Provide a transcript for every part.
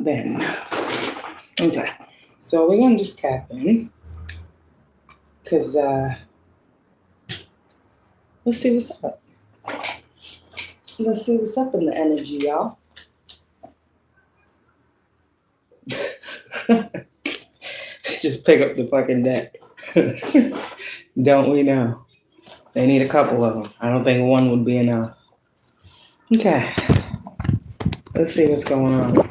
Ben. Okay. So we're going to just tap in. Because, let's see what's up. Let's see what's up in the energy, y'all. Just pick up the fucking deck. Don't we know? They need a couple of them. I don't think one would be enough. Okay. Let's see what's going on.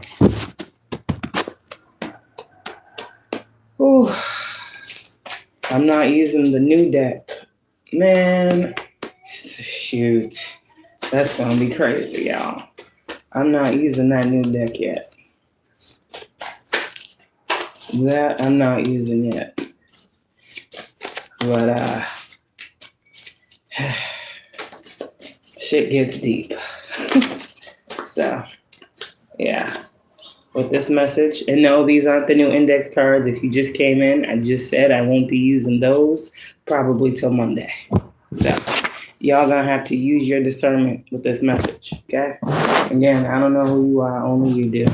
Ooh. I'm not using the new deck. Man. Shoot. That's going to be crazy, y'all. I'm not using that new deck yet. That I'm not using yet. But, shit gets deep. So, yeah. With this message, and no, these aren't the new index cards. If you just came in, I just said I won't be using those probably till Monday. So, y'all gonna have to use your discernment with this message, okay? Again, I don't know who you are, only you do.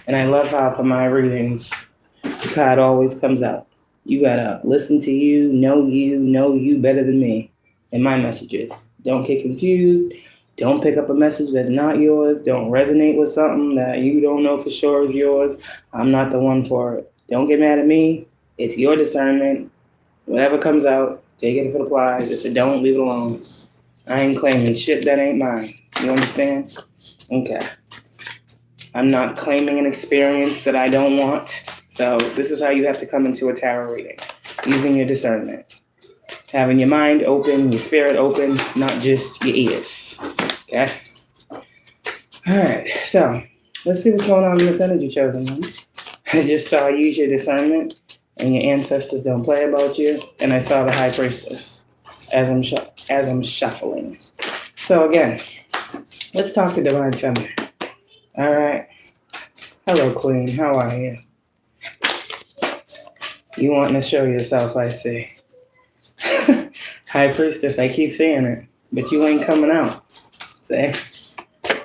And I love how for my readings, the card always comes out. You gotta listen to you know you better than me in my messages. Don't get confused. Don't pick up a message that's not yours. Don't resonate with something that you don't know for sure is yours. I'm not the one for it. Don't get mad at me. It's your discernment. Whatever comes out, take it if it applies. If it don't, leave it alone. I ain't claiming shit that ain't mine. You understand? Okay. I'm not claiming an experience that I don't want. So this is how you have to come into a tarot reading. Using your discernment. Having your mind open, your spirit open, not just your ears. Okay? Alright, so let's see what's going on in this energy, chosen ones. I just saw use your discernment and your ancestors don't play about you. And I saw the High Priestess as I'm shuffling. So again, let's talk to Divine Feminine. Alright. Hello, Queen. How are you? You wanting to show yourself, I see. High Priestess, I keep saying it, but you ain't coming out. See?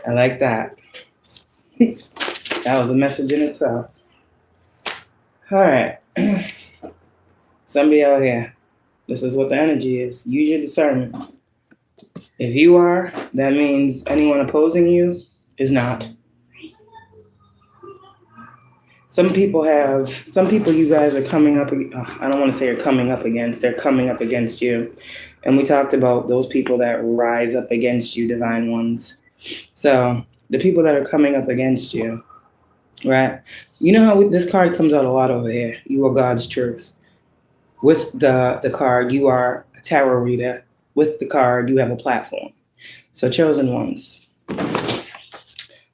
I like that. That was a message in itself. All right. Somebody out here. This is what the energy is. Use your discernment. If you are, that means anyone opposing you is not. Some people you guys are coming up, I don't want to say are coming up against, they're coming up against you. And we talked about those people that rise up against you, divine ones. So the people that are coming up against you, right? You know how this card comes out a lot over here. You are God's truth. With the card, you are a tarot reader. With the card, you have a platform. So chosen ones,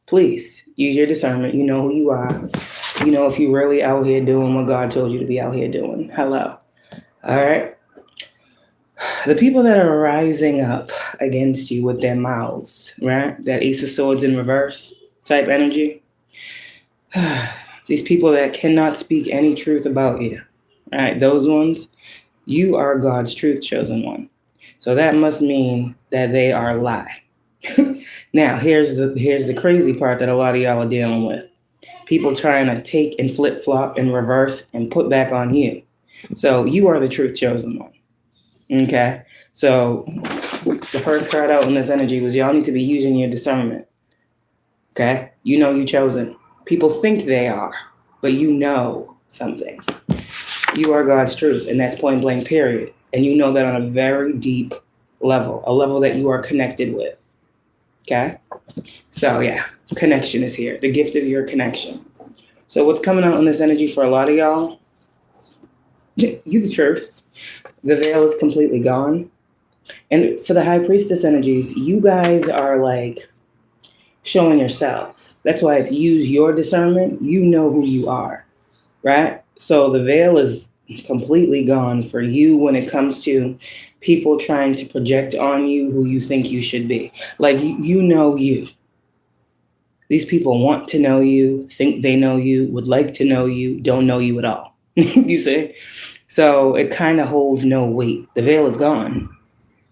please use your discernment. You know who you are. You know if you're really out here doing what God told you to be out here doing. Hello. All right. The people that are rising up against you with their mouths, right? That Ace of Swords in reverse type energy. These people that cannot speak any truth about you, right? Those ones, you are God's truth, chosen one. So that must mean that they are a lie. Now, here's the crazy part that a lot of y'all are dealing with. People trying to take and flip-flop and reverse and put back on you. So you are the truth chosen one. Okay? So the first card out in this energy was y'all need to be using your discernment. Okay? You know you chosen. People think they are, but you know something. You are God's truth, and that's point blank, period. And you know that on a very deep level, a level that you are connected with. Okay? So yeah, connection is here. The gift of your connection. So what's coming out in this energy for a lot of y'all? You the truth. The veil is completely gone. And for the High Priestess energies, you guys are like showing yourself. That's why it's use your discernment. You know who you are, right? So the veil is completely gone for you when it comes to people trying to project on you who you think you should be. Like, you know you. These people want to know you, think they know you, would like to know you, don't know you at all. You see? So it kind of holds no weight. The veil is gone.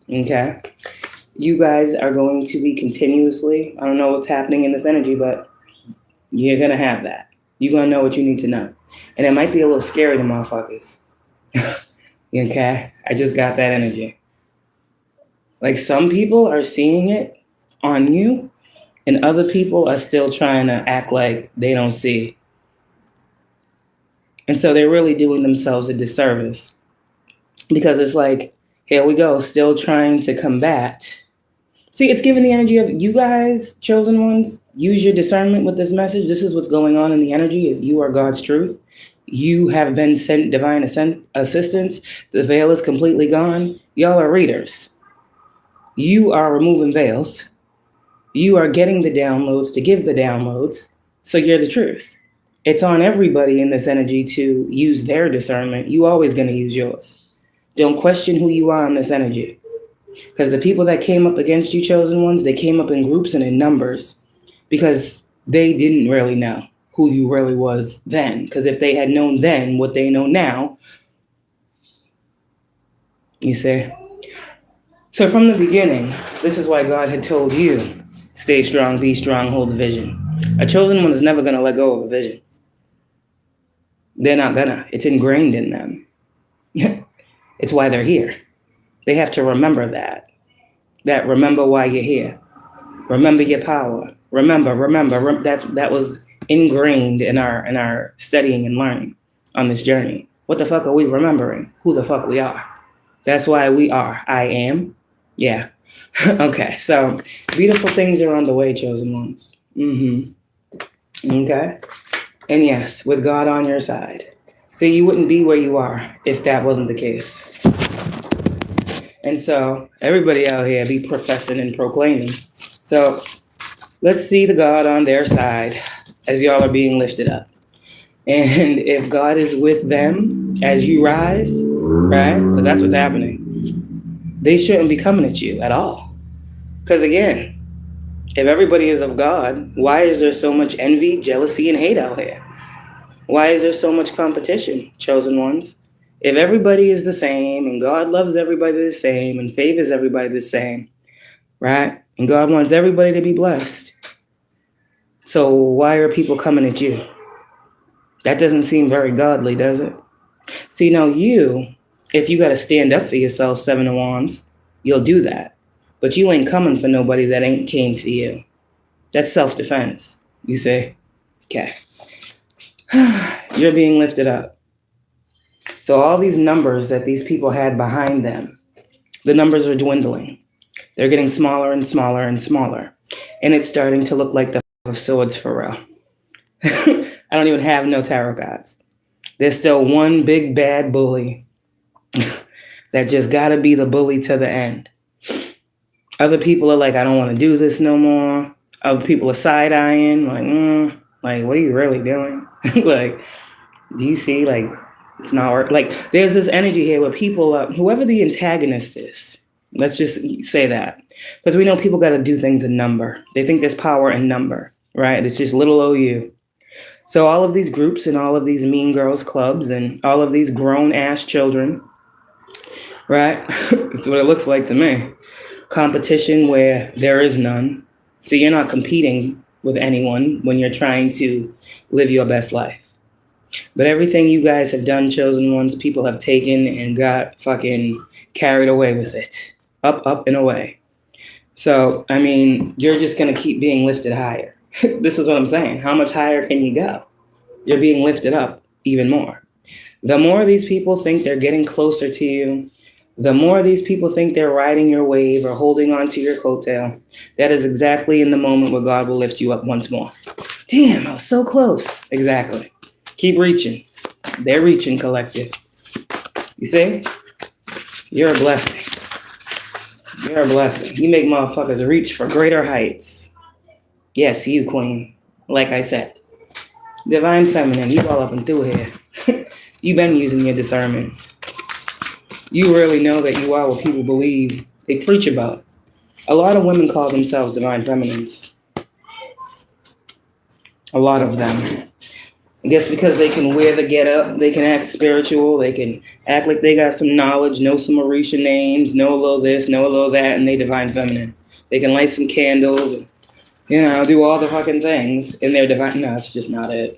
Okay? You guys are going to be continuously, I don't know what's happening in this energy, but you're going to have that. You're going to know what you need to know. And it might be a little scary to motherfuckers. Okay? I just got that energy. Like some people are seeing it on you, and other people are still trying to act like they don't see it. And so they're really doing themselves a disservice. Because it's like, here we go, still trying to combat. See, it's giving the energy of you guys, chosen ones, use your discernment with this message. This is what's going on in the energy is you are God's truth. You have been sent divine assistance. The veil is completely gone. Y'all are readers. You are removing veils. You are getting the downloads to give the downloads. So you're the truth. It's on everybody in this energy to use their discernment. You always going to use yours. Don't question who you are in this energy. Because the people that came up against you, chosen ones, they came up in groups and in numbers because they didn't really know who you really was then. Because if they had known then what they know now, you see. So from the beginning, this is why God had told you, stay strong, be strong, hold the vision. A chosen one is never going to let go of a vision. They're not gonna. It's ingrained in them. It's why they're here. They have to remember that. Remember why you're here. Remember your power. Remember. That was ingrained in our studying and learning on this journey. What the fuck are we remembering? Who the fuck we are. That's why we are. I am. Yeah. Okay. So beautiful things are on the way, chosen ones. Okay. And yes, with God on your side. See, you wouldn't be where you are if that wasn't the case. And so everybody out here be professing and proclaiming. So let's see the God on their side as y'all are being lifted up. And if God is with them as you rise, right? Because that's what's happening. They shouldn't be coming at you at all. Because again, if everybody is of God, why is there so much envy, jealousy, and hate out here? Why is there so much competition, chosen ones? If everybody is the same and God loves everybody the same and favors everybody the same, right? And God wants everybody to be blessed. So why are people coming at you? That doesn't seem very godly, does it? See, now if you got to stand up for yourself, Seven of Wands, you'll do that. But you ain't coming for nobody that ain't came for you. That's self-defense, you say? Okay. You're being lifted up. So all these numbers that these people had behind them, the numbers are dwindling. They're getting smaller and smaller and smaller. And it's starting to look like the of Swords for real. I don't even have no tarot cards. There's still one big bad bully that just got to be the bully to the end. Other people are like, I don't want to do this no more. Other people are side-eyeing, like, what are you really doing? Like, do you see, like, it's not work. Like, there's this energy here where people, whoever the antagonist is, let's just say that. Because we know people got to do things in number. They think there's power in number, right? It's just little OU. So all of these groups and all of these mean girls clubs and all of these grown-ass children, right? That's what it looks like to me. Competition where there is none. So you're not competing with anyone when you're trying to live your best life. But everything you guys have done, chosen ones, people have taken and got fucking carried away with it. Up, and away. So, I mean, you're just going to keep being lifted higher. This is what I'm saying. How much higher can you go? You're being lifted up even more. The more these people think they're getting closer to you, the more these people think they're riding your wave or holding on to your coattail, that is exactly in the moment where God will lift you up once more. Damn, I was so close. Exactly. Keep reaching. They're reaching, collective. You see? You're a blessing. You're a blessing. You make motherfuckers reach for greater heights. Yes, you, queen. Like I said. Divine feminine, you all up and through here. You've been using your discernment. You really know that you are what people believe they preach about. A lot of women call themselves divine feminines. A lot of them. I guess because they can wear the get-up, they can act spiritual, they can act like they got some knowledge, know some Orisha names, know a little this, know a little that, and they divine feminine. They can light some candles and, do all the fucking things in their divine. No, it's just not it.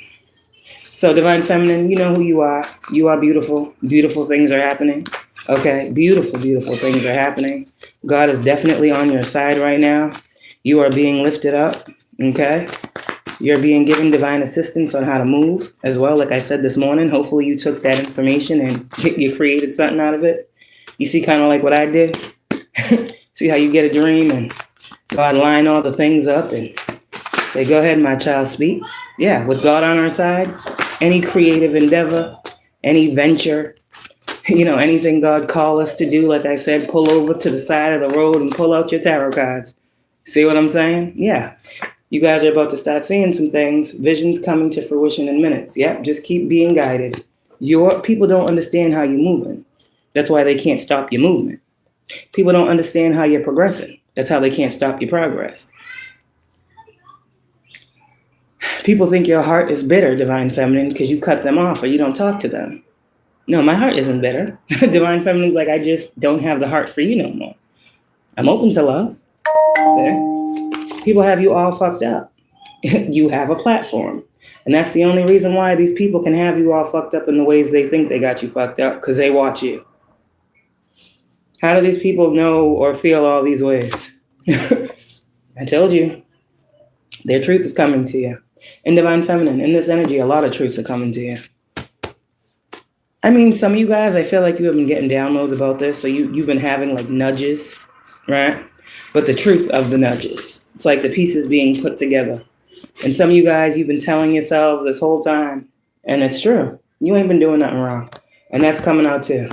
So Divine Feminine, you know who you are. You are beautiful. Beautiful things are happening. Okay, beautiful, beautiful things are happening. God is definitely on your side right now. You are being lifted up. Okay, you're being given divine assistance on how to move as well. Like I said this morning, hopefully you took that information and you created something out of it. You see, kind of like what I did. See how you get a dream and God line all the things up and say, go ahead, my child, speak. Yeah, with God on our side, any creative endeavor, any venture, anything God call us to do, like I said, pull over to the side of the road and pull out your tarot cards. See what I'm saying? Yeah. You guys are about to start seeing some things. Visions coming to fruition in minutes. Yep, just keep being guided. Your people don't understand how you're moving. That's why they can't stop your movement. People don't understand how you're progressing. That's how they can't stop your progress. People think your heart is bitter, Divine Feminine, because you cut them off or you don't talk to them. No, my heart isn't bitter. Divine Feminine's like, I just don't have the heart for you no more. I'm open to love. See? People have you all fucked up. You have a platform. And that's the only reason why these people can have you all fucked up in the ways they think they got you fucked up, because they watch you. How do these people know or feel all these ways? I told you. Their truth is coming to you. In Divine Feminine, in this energy, a lot of truths are coming to you. I mean, some of you guys, I feel like you have been getting downloads about this, so you've been having like nudges, right? But the truth of the nudges, it's like the pieces being put together. And some of you guys, you've been telling yourselves this whole time, and it's true. You ain't been doing nothing wrong. And that's coming out too.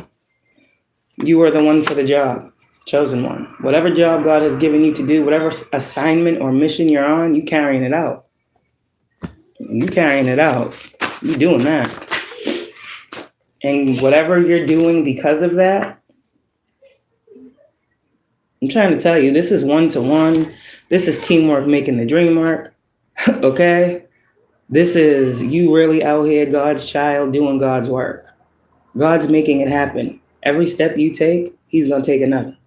You are the one for the job, chosen one. Whatever job God has given you to do, whatever assignment or mission you're on, you carrying it out. You carrying it out. You doing that. And whatever you're doing because of that, I'm trying to tell you, this is one-to-one. This is teamwork making the dream work. Okay? This is you really out here, God's child, doing God's work. God's making it happen. Every step you take, he's going to take another.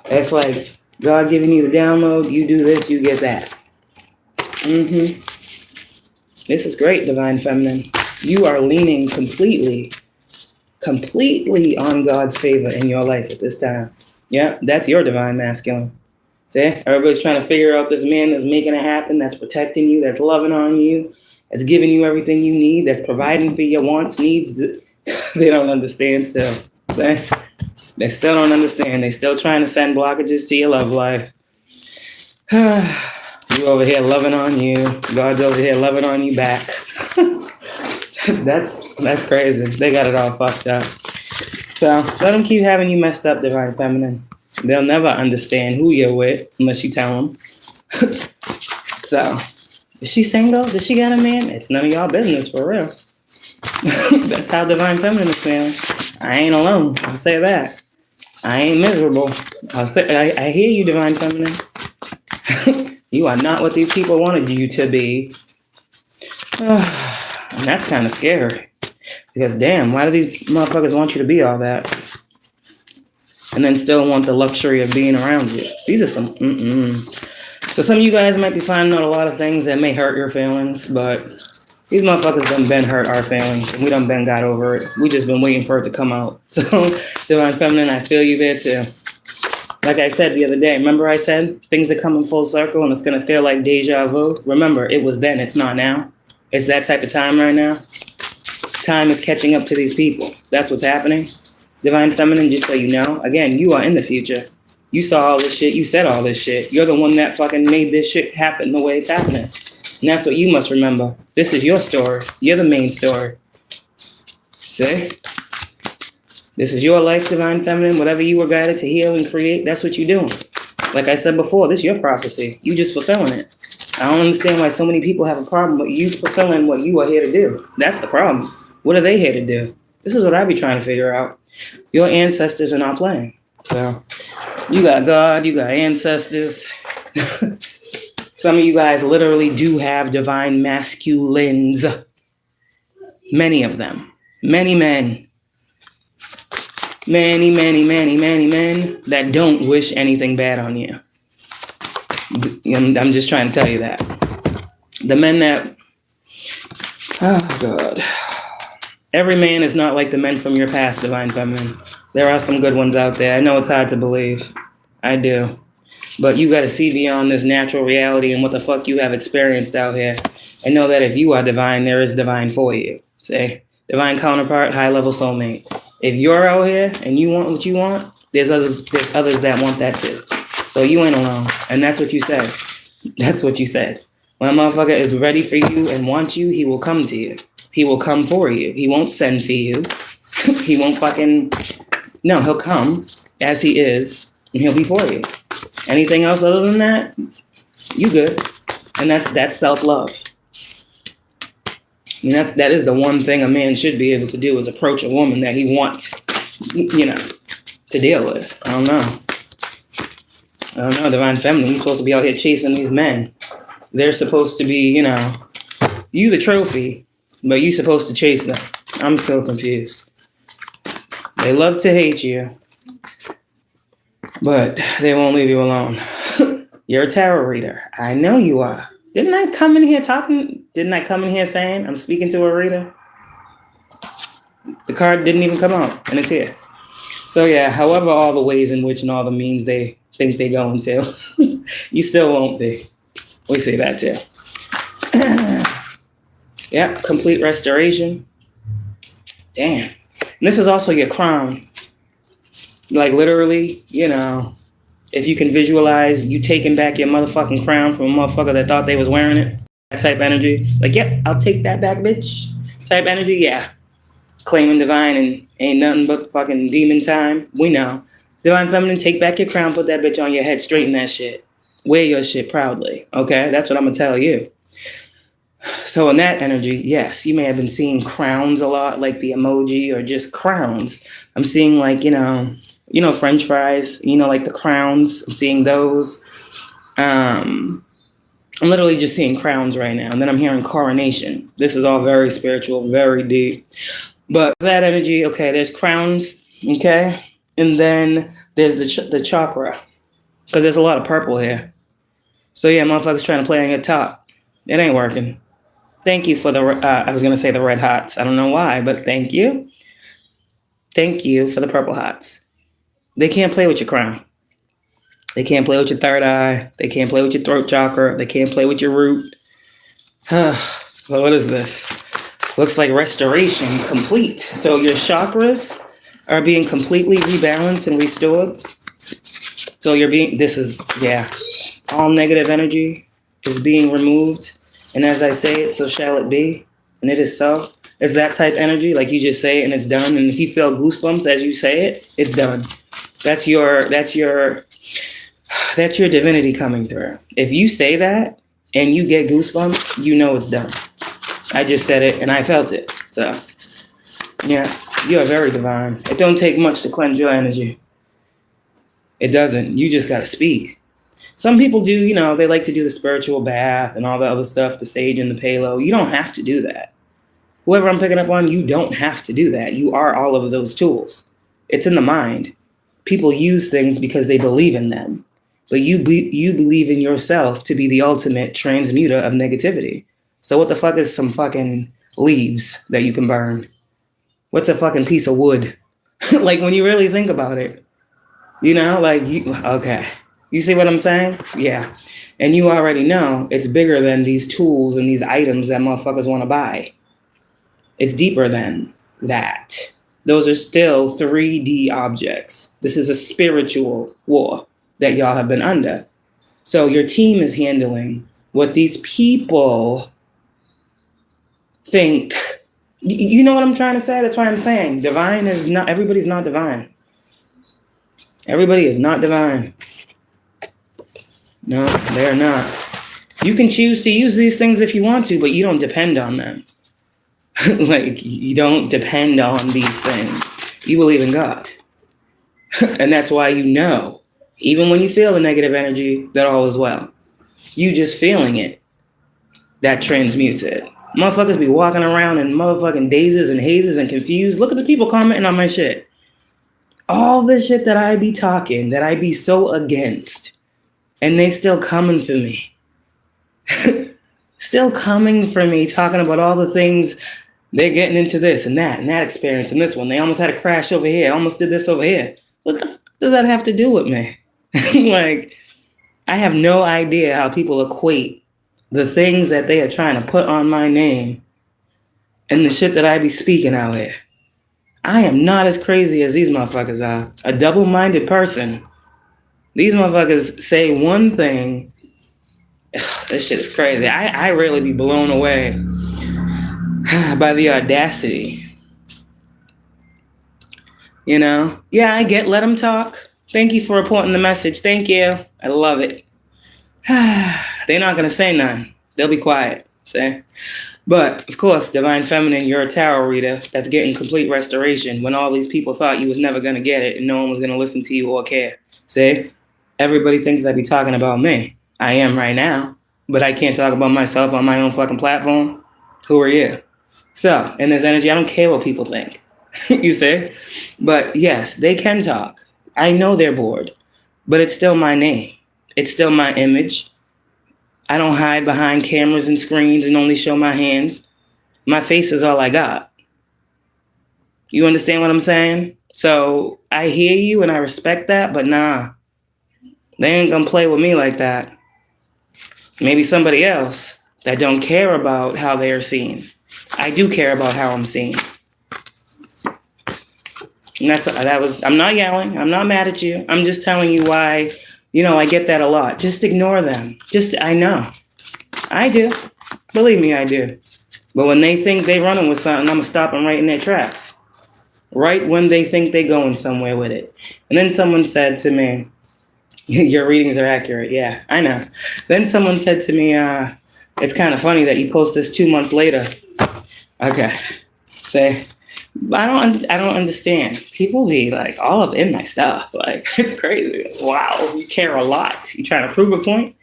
It's like God giving you the download, you do this, you get that. This is great, Divine Feminine. You are leaning completely on God's favor in your life at this time. Yeah, that's your Divine Masculine. See, everybody's trying to figure out this man that's making it happen, that's protecting you, that's loving on you, that's giving you everything you need, that's providing for your wants, needs. They don't understand still. See? They still don't understand. They're still trying to send blockages to your love life. You over here loving on you. God's over here loving on you back. That's crazy. They got it all fucked up. So let them keep having you messed up, Divine Feminine. They'll never understand who you're with unless you tell them. So, is she single? Does she got a man? It's none of y'all business, for real. That's how Divine Feminine is feeling. I ain't alone. I'll say that. I ain't miserable. I hear you, Divine Feminine. You are not what these people wanted you to be. And that's kind of scary. Because damn, why do these motherfuckers want you to be all that? And then still want the luxury of being around you. These are some So some of you guys might be finding out a lot of things that may hurt your feelings, but these motherfuckers done been hurt our feelings, and we done been got over it. We just been waiting for it to come out. So, Divine Feminine, I feel you there too. Like I said the other day, remember I said things are coming full circle and it's going to feel like deja vu? Remember, it was then, it's not now. It's that type of time right now. Time is catching up to these people. That's what's happening. Divine Feminine, just so you know, again, you are in the future. You saw all this shit. You said all this shit. You're the one that fucking made this shit happen the way it's happening. And that's what you must remember. This is your story. You're the main story. See? This is your life, Divine Feminine. Whatever you were guided to heal and create, that's what you're doing. Like I said before, this is your prophecy. You just fulfilling it. I don't understand why so many people have a problem with you fulfilling what you are here to do. That's the problem. What are they here to do? This is what I be trying to figure out. Your ancestors are not playing. So you got God, you got ancestors. Some of you guys literally do have divine masculines. Many of them. Many men. Many men that don't wish anything bad on you. I'm just trying to tell you that. The men that, Oh, God. Every man is not like the men from your past, Divine Feminine. There are some good ones out there. I know it's hard to believe. I do. But you got to see beyond this natural reality and what the fuck you have experienced out here. And know that if you are divine, there is divine for you. Say, divine counterpart, high-level soulmate. If you're out here and you want what you want, there's others that want that too. So you ain't alone. And that's what you said. That's what you said. When a motherfucker is ready for you and wants you, he will come to you. He will come for you. He won't send for you. He won't fucking... No, he'll come as he is, and he'll be for you. Anything else other than that, you good. And that's self-love. I mean, that is the one thing a man should be able to do, is approach a woman that he wants, to deal with. I don't know, Divine Feminine. You're supposed to be out here chasing these men. They're supposed to be, you the trophy, but you supposed to chase them. I'm still confused. They love to hate you, but they won't leave you alone. You're a tarot reader. I know you are. Didn't I come in here saying I'm speaking to a reader? The card didn't even come out, and it's here. So yeah, however all the ways in which and all the means they think they're going to, you still won't be. We say that too. Yeah, complete restoration. Damn. And this is also your crown. Like literally, if you can visualize you taking back your motherfucking crown from a motherfucker that thought they was wearing it, that type energy. Like, yep, I'll take that back, bitch. Type energy, yeah. Claiming divine and ain't nothing but fucking demon time. We know. Divine Feminine, take back your crown, put that bitch on your head, straighten that shit. Wear your shit proudly, okay? That's what I'm gonna tell you. So in that energy, yes, you may have been seeing crowns a lot, like the emoji, or just crowns. I'm seeing like, French fries, like the crowns. I'm seeing those. I'm literally just seeing crowns right now. And then I'm hearing coronation. This is all very spiritual, very deep. But that energy, okay, there's crowns, okay? And then there's the chakra, because there's a lot of purple here. So yeah, motherfuckers trying to play on your top. It ain't working. Thank you for I was going to say the red hots. I don't know why, but thank you. Thank you for the purple hots. They can't play with your crown. They can't play with your third eye. They can't play with your throat chakra. They can't play with your root. Well, what is this? Looks like restoration complete. So your chakras are being completely rebalanced and restored. So all negative energy is being removed. And as I say it, so shall it be. And it is so. It's that type energy, like you just say it and it's done. And if you feel goosebumps as you say it, it's done. That's your divinity coming through. If you say that and you get goosebumps, you know it's done. I just said it and I felt it. So, yeah, you are very divine. It don't take much to cleanse your energy. It doesn't. You just got to speak. Some people do, they like to do the spiritual bath and all the other stuff, the sage and the palo. You don't have to do that. Whoever I'm picking up on, you don't have to do that. You are all of those tools. It's in the mind. People use things because they believe in them. But you believe in yourself to be the ultimate transmuter of negativity. So what the fuck is some fucking leaves that you can burn? What's a fucking piece of wood? Like when you really think about it, okay. You see what I'm saying? Yeah. And you already know it's bigger than these tools and these items that motherfuckers want to buy. It's deeper than that. Those are still 3D objects. This is a spiritual war that y'all have been under. So your team is handling what these people think. You know what I'm trying to say? That's why I'm saying everybody's not divine. Everybody is not divine. No, they're not. You can choose to use these things if you want to, but you don't depend on them. Like, you don't depend on these things. You believe in God. And that's why even when you feel the negative energy, that all is well. You just feeling it, that transmutes it. Motherfuckers be walking around in motherfucking dazes and hazes and confused. Look at the people commenting on my shit. All the shit that I be talking, that I be so against. And they still coming for me. still coming for me, talking about all the things they're getting into, this and that experience and this one. They almost had a crash over here. Almost did this over here. What the fuck does that have to do with me? Like, I have no idea how people equate the things that they are trying to put on my name and the shit that I be speaking out here. I am not as crazy as these motherfuckers are. A double-minded person. These motherfuckers say one thing. Ugh, this shit is crazy. I really be blown away by the audacity. You know? Yeah, I get, let them talk. Thank you for reporting the message. Thank you. I love it. They're not going to say nothing. They'll be quiet. See? But, of course, Divine Feminine, you're a tarot reader that's getting complete restoration when all these people thought you was never going to get it and no one was going to listen to you or care. See? Everybody thinks I be talking about me. I am right now. But I can't talk about myself on my own fucking platform. Who are you? So, in this energy, I don't care what people think. You see? But, yes, they can talk. I know they're bored. But it's still my name. It's still my image. I don't hide behind cameras and screens and only show my hands. My face is all I got. You understand what I'm saying? So I hear you and I respect that, but nah. They ain't gonna play with me like that. Maybe somebody else that don't care about how they are seen. I do care about how I'm seen. And I'm not yelling. I'm not mad at you. I'm just telling you why. You know, I get that a lot. Just ignore them. I know. I do. Believe me, I do. But when they think they running with something, I'm going to stop them right in their tracks. Right when they think they going somewhere with it. And then someone said to me, your readings are accurate. Yeah, I know. Then someone said to me, it's kind of funny that you post this 2 months later. Okay. Say, I don't understand. People be like all up in my stuff. Like, it's crazy. Wow, you care a lot. You trying to prove a point?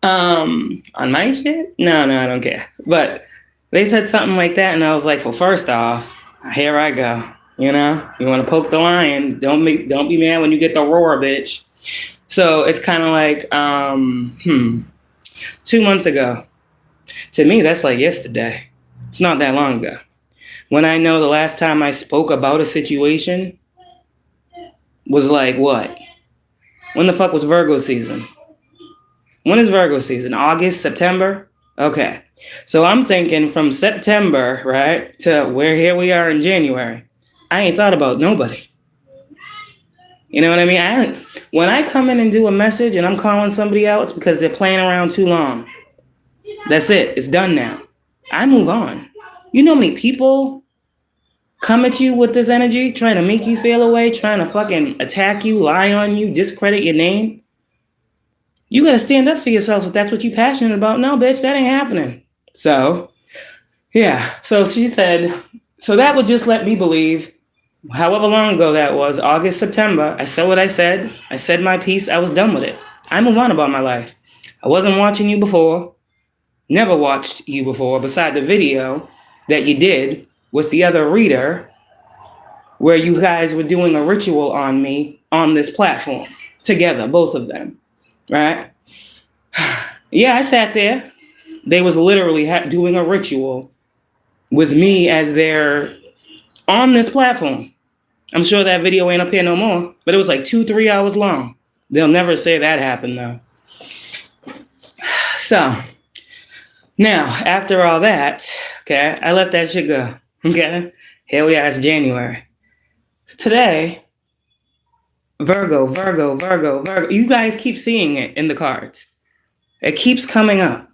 On my shit? No, I don't care. But they said something like that, and I was like, well, first off, here I go. You know, you want to poke the lion? Don't be mad when you get the roar, bitch. So it's kind of like, 2 months ago. To me, that's like yesterday. It's not that long ago. When I know the last time I spoke about a situation was like what? When the fuck was Virgo season? When is Virgo season? August, September? Okay. So I'm thinking from September, right, to where here we are in January. I ain't thought about nobody. You know what I mean? When I come in and do a message and I'm calling somebody out, it's because they're playing around too long. That's it. It's done now. I move on. You know how many people come at you with this energy, trying to make you feel away, trying to fucking attack you, lie on you, discredit your name? You gotta stand up for yourself if that's what you're passionate about. No, bitch, that ain't happening. So, yeah. So she said, so that would just let me believe, however long ago that was, August, September, I said what I said. I said my piece. I was done with it. I move on about my life. I wasn't watching you before. Never watched you before, beside the video that you did with the other reader where you guys were doing a ritual on me on this platform together, both of them, right? Yeah, I sat there. They was literally doing a ritual with me as they're on this platform. I'm sure that video ain't up here no more, but it was like 2-3 hours long. They'll never say that happened though. So now, after all that, okay, I let that shit go. Okay, here we are, it's January. Today, Virgo. You guys keep seeing it in the cards. It keeps coming up.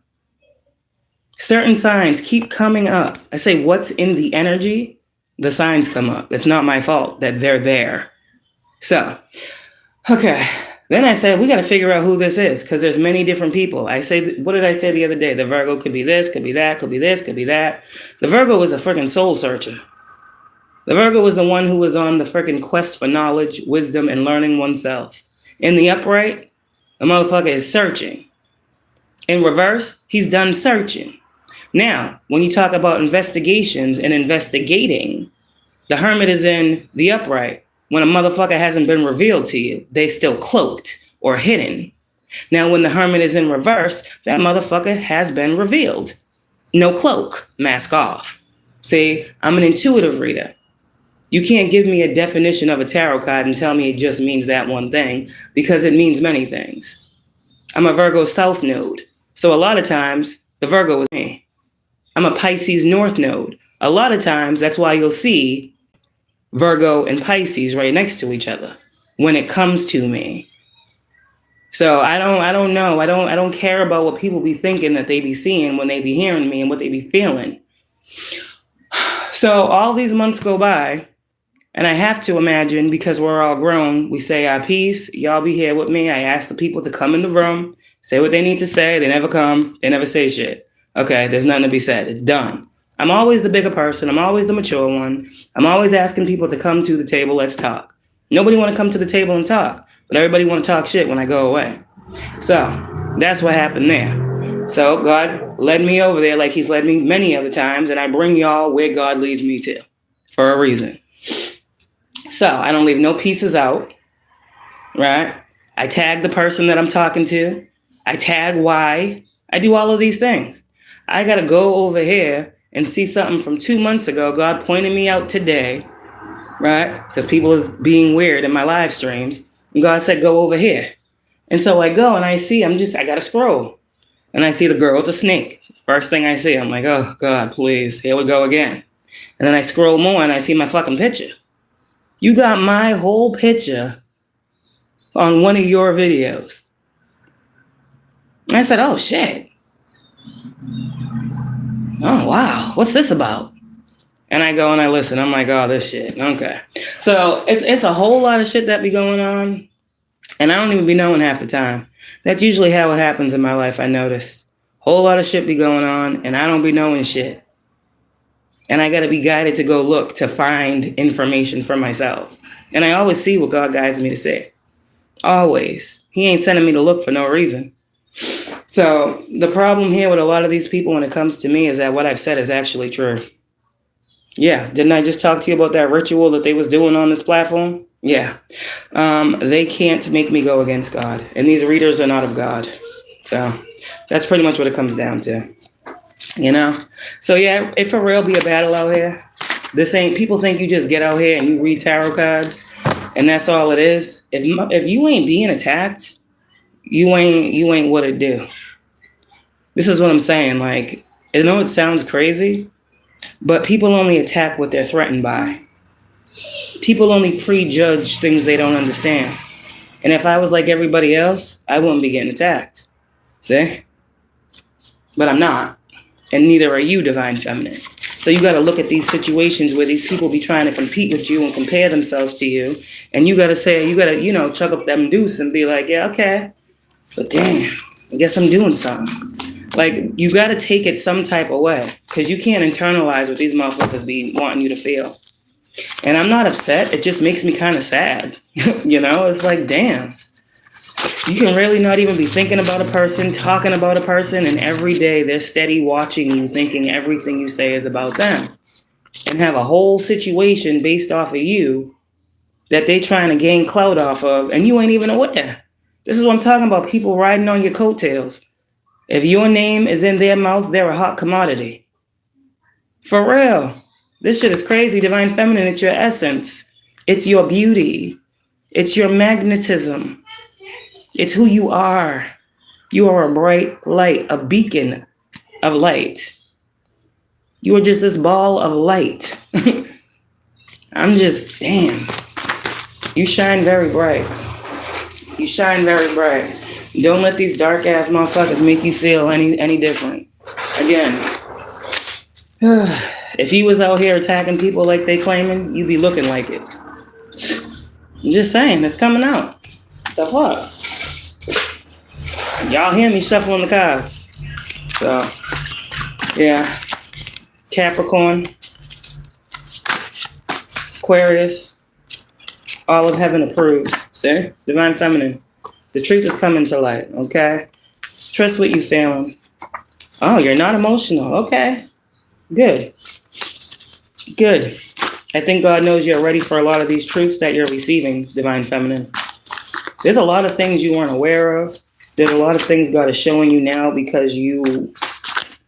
Certain signs keep coming up. I say, what's in the energy? The signs come up. It's not my fault that they're there. So, okay. Then I said, we got to figure out who this is because there's many different people. I say, what did I say the other day? The Virgo could be this, could be that, could be this, could be that. The Virgo was a freaking soul searcher. The Virgo was the one who was on the freaking quest for knowledge, wisdom, and learning oneself. In the upright, the motherfucker is searching. In reverse, he's done searching. Now, when you talk about investigations and investigating, the Hermit is in the upright. When a motherfucker hasn't been revealed to you, they still cloaked or hidden. Now, when the Hermit is in reverse, that motherfucker has been revealed. No cloak, mask off. See, I'm an intuitive reader. You can't give me a definition of a tarot card and tell me it just means that one thing, because it means many things. I'm a Virgo South node, so a lot of times the Virgo is me. I'm a Pisces North node. A lot of times that's why you'll see Virgo and Pisces right next to each other when it comes to me. So I don't know. I don't care about what people be thinking that they be seeing when they be hearing me and what they be feeling. So all these months go by, and I have to imagine, because we're all grown, we say our piece. Y'all be here with me. I ask the people to come in the room, say what they need to say. They never come. They never say shit. Okay, there's nothing to be said. It's done. I'm always the bigger person. I'm always the mature one. I'm always asking people to come to the table. Let's talk. Nobody want to come to the table and talk, but everybody want to talk shit when I go away. So that's what happened there. So God led me over there like he's led me many other times, and I bring y'all where God leads me to for a reason. So I don't leave no pieces out, right? I tag the person that I'm talking to. I tag why. I do all of these things. I got to go over here and see something from 2 months ago. God pointed me out today, right? Because people is being weird in my live streams. And God said, go over here. And so I go and I see, I got to scroll. And I see the girl with the snake. First thing I see, I'm like, oh God, please, here we go again. And then I scroll more and I see my fucking picture. You got my whole picture on one of your videos. And I said, oh shit. Oh wow, what's this about? And I go and I listen. I'm like, oh, this shit. Okay. So it's a whole lot of shit that be going on. And I don't even be knowing half the time. That's usually how it happens in my life, I notice. Whole lot of shit be going on, and I don't be knowing shit. And I got to be guided to go look to find information for myself. And I always see what God guides me to say. Always. He ain't sending me to look for no reason. So the problem here with a lot of these people when it comes to me is that what I've said is actually true. Yeah. Didn't I just talk to you about that ritual that they was doing on this platform? Yeah. They can't make me go against God. And these readers are not of God. So that's pretty much what it comes down to. You know? So yeah, it for real be a battle out here. This ain't, people think you just get out here and you read tarot cards and that's all it is. If you ain't being attacked, you ain't what it do. This is what I'm saying. Like, I know it sounds crazy, but people only attack what they're threatened by. People only prejudge things they don't understand. And if I was like everybody else, I wouldn't be getting attacked. See? But I'm not. And neither are you, Divine Feminine. So you got to look at these situations where these people be trying to compete with you and compare themselves to you. And you got to say, you got to, chuck up them deuce and be like, yeah, okay. But damn, I guess I'm doing something. Like, you got to take it some type of way. Because you can't internalize what these motherfuckers be wanting you to feel. And I'm not upset. It just makes me kind of sad. It's like, damn. You can really not even be thinking about a person, talking about a person, and every day they're steady watching you, thinking everything you say is about them. And have a whole situation based off of you that they trying to gain clout off of, and you ain't even aware. This is what I'm talking about, people riding on your coattails. If your name is in their mouth, they're a hot commodity. For real. This shit is crazy, Divine Feminine. It's your essence. It's your beauty. It's your magnetism. It's who you are. You are a bright light, a beacon of light. You are just this ball of light. I'm just, damn. You shine very bright. You shine very bright. Don't let these dark ass motherfuckers make you feel any different. Again, if he was out here attacking people like they claiming, you'd be looking like it. I'm just saying, it's coming out. The fuck? Y'all hear me shuffling the cards. So, yeah. Capricorn, Aquarius, all of heaven approves. See? Divine Feminine. The truth is coming to light, okay? Trust what you're feeling. Oh, you're not emotional. Okay. Good. Good. I think God knows you're ready for a lot of these truths that you're receiving, Divine Feminine. There's a lot of things you weren't aware of. There's a lot of things God is showing you now because you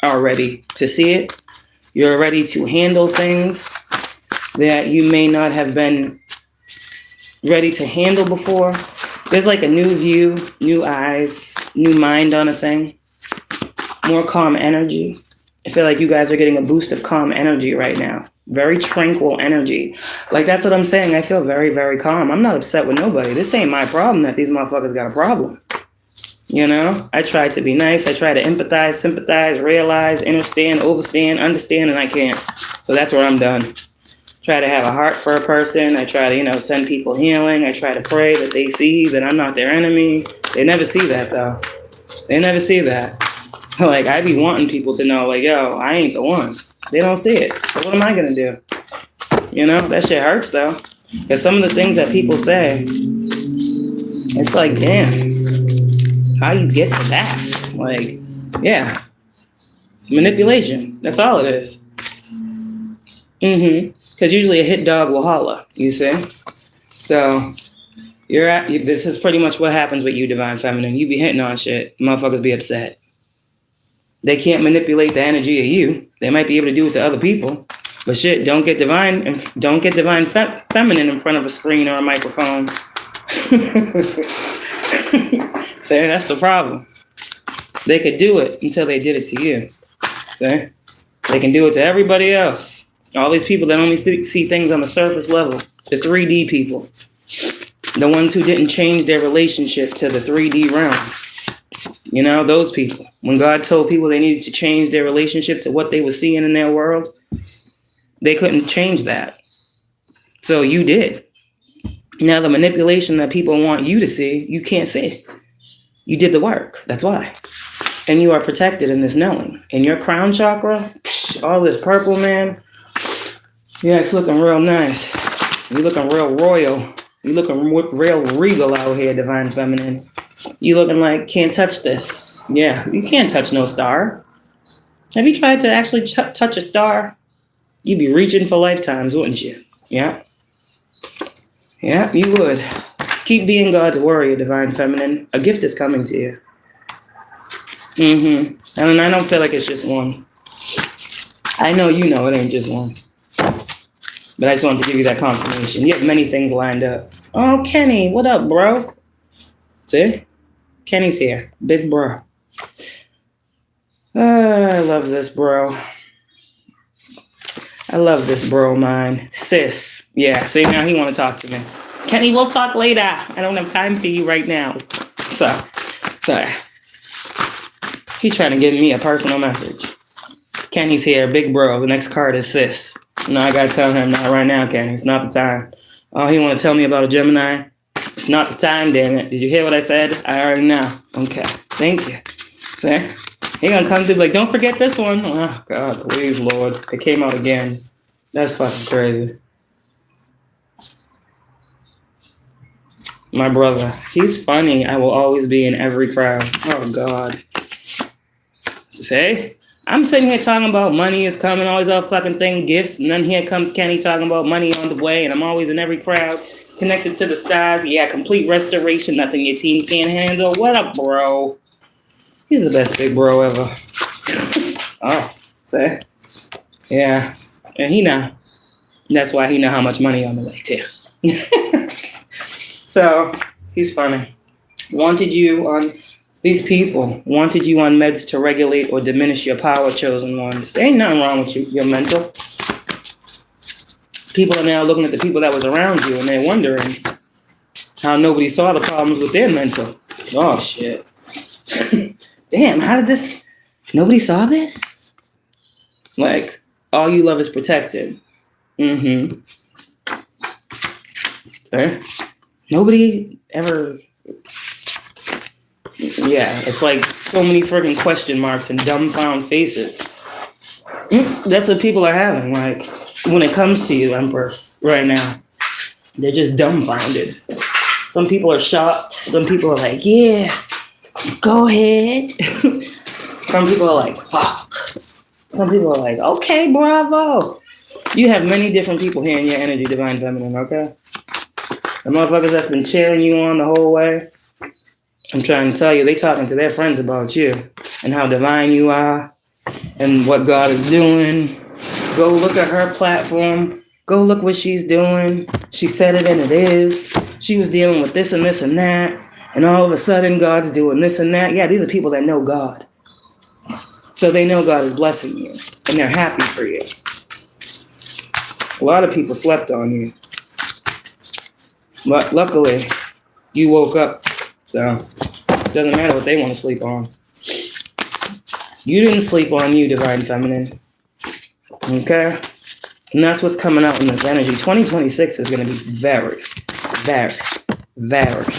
are ready to see it. You're ready to handle things that you may not have been ready to handle before. There's like a new view, new eyes, new mind on a thing. More calm energy. I feel like you guys are getting a boost of calm energy right now. Very tranquil energy. Like, that's what I'm saying. I feel very, very calm. I'm not upset with nobody. This ain't my problem that these motherfuckers got a problem. You know? I try to be nice. I try to empathize, sympathize, realize, understand, and I can't. So that's where I'm done. Try to have a heart for a person. I try to, send people healing. I try to pray that they see that I'm not their enemy. They never see that, though. They never see that. Like, I be wanting people to know, like, yo, I ain't the one. They don't see it. So what am I going to do? That shit hurts, though. Because some of the things that people say, it's like, damn, how you get to that? Like, yeah. Manipulation. That's all it is. Because usually a hit dog will holler, you see? So, this is pretty much what happens with you, Divine Feminine. You be hitting on shit. Motherfuckers be upset. They can't manipulate the energy of you. They might be able to do it to other people. But shit, don't get divine feminine in front of a screen or a microphone. See, that's the problem. They could do it until they did it to you. See? They can do it to everybody else. All these people that only see things on the surface level. The 3D people. The ones who didn't change their relationship to the 3D realm. Those people. When God told people they needed to change their relationship to what they were seeing in their world, they couldn't change that. So you did. Now the manipulation that people want you to see, you can't see. You did the work. That's why. And you are protected in this knowing. In your crown chakra, all this purple, man. Yeah, it's looking real nice. You're looking real royal. You're looking real regal out here, Divine Feminine. You looking like, can't touch this. Yeah, you can't touch no star. Have you tried to actually touch a star? You'd be reaching for lifetimes, wouldn't you? Yeah. Yeah, you would. Keep being God's warrior, Divine Feminine. A gift is coming to you. And I don't feel like it's just one. I know you know it ain't just one. But I just wanted to give you that confirmation. You have many things lined up. Oh, Kenny, what up, bro? See? Kenny's here. Big bro. I love this, bro. I love this bro of mine. Sis. Yeah, see, now he want to talk to me. Kenny, we'll talk later. I don't have time for you right now. Sorry. He's trying to give me a personal message. Kenny's here. Big bro. The next card is sis. No, I got to tell him not right now, Kenny. It's not the time. Oh, he want to tell me about a Gemini? It's not the time, damn it. Did you hear what I said? I already know. Okay. Thank you. See? He gonna come through like, don't forget this one. Oh, God, please, Lord. It came out again. That's fucking crazy. My brother. He's funny. I will always be in every crowd. Oh, God. See? I'm sitting here talking about money is coming, all these other fucking thing, gifts, and then here comes Kenny talking about money on the way, and I'm always in every crowd. Connected to the stars. Yeah, complete restoration. Nothing your team can't handle. What up, bro? He's the best big bro ever. Oh, see? Yeah. And he know. That's why he know how much money on the way, too. So, he's funny. These people wanted you on meds to regulate or diminish your power, chosen ones. There ain't nothing wrong with you. You're mental. People are now looking at the people that was around you and they're wondering how nobody saw the problems with their mental. Oh, shit. Damn, nobody saw this? Like, all you love is protected. Sir? Nobody ever... Yeah, it's like so many friggin' question marks and dumbfound faces. That's what people are having, like... When it comes to you, Empress, right now, they're just dumbfounded. Some people are shocked. Some people are like, yeah, go ahead. Some people are like, fuck. Some people are like, okay, bravo. You have many different people here in your energy, Divine Feminine, okay? The motherfuckers that's been cheering you on the whole way, I'm trying to tell you, they talking to their friends about you and how divine you are and what God is doing. Go look at her platform. Go look what she's doing. She said it and it is. She was dealing with this and this and that. And all of a sudden, God's doing this and that. Yeah, these are people that know God. So they know God is blessing you. And they're happy for you. A lot of people slept on you. But luckily, you woke up. So it doesn't matter what they want to sleep on. You didn't sleep on you, Divine Feminine. Okay? And that's what's coming out in this energy. 2026 is going to be very, very, very,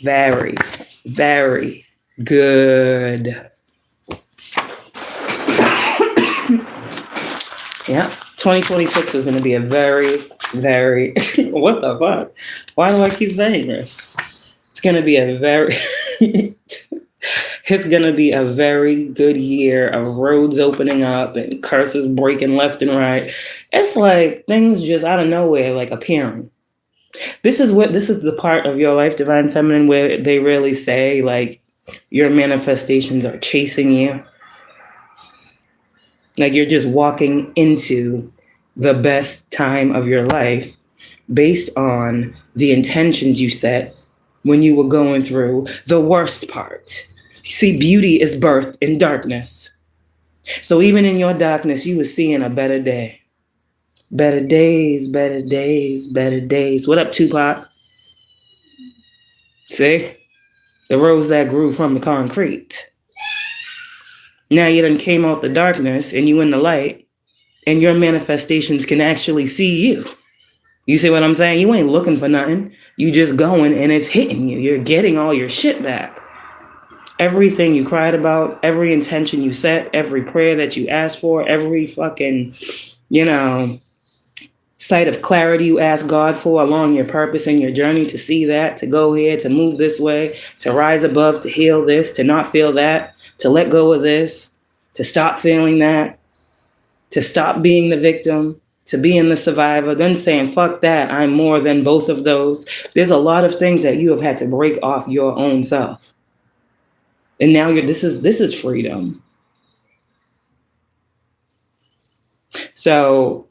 very, very good. Yeah. 2026 is going to be a very, very... what the fuck? Why do I keep saying this? It's going to be a very... It's going to be a very good year of roads opening up and curses breaking left and right. It's like things just out of nowhere, like appearing. This is the part of your life, Divine Feminine, where they really say, like, your manifestations are chasing you. Like you're just walking into the best time of your life based on the intentions you set when you were going through the worst part. See, beauty is birthed in darkness. So even in your darkness, you were seeing a better day. Better days, better days, better days. What up, Tupac? See? The rose that grew from the concrete. Now you done came out the darkness and you in the light, and your manifestations can actually see you. You see what I'm saying? You ain't looking for nothing. You just going and it's hitting you. You're getting all your shit back. Everything you cried about, every intention you set, every prayer that you asked for, every fucking, sight of clarity you ask God for along your purpose and your journey, to see that, to go here, to move this way, to rise above, to heal this, to not feel that, to let go of this, to stop feeling that, to stop being the victim, to being the survivor, then saying, fuck that, I'm more than both of those. There's a lot of things that you have had to break off your own self. And now this is freedom. So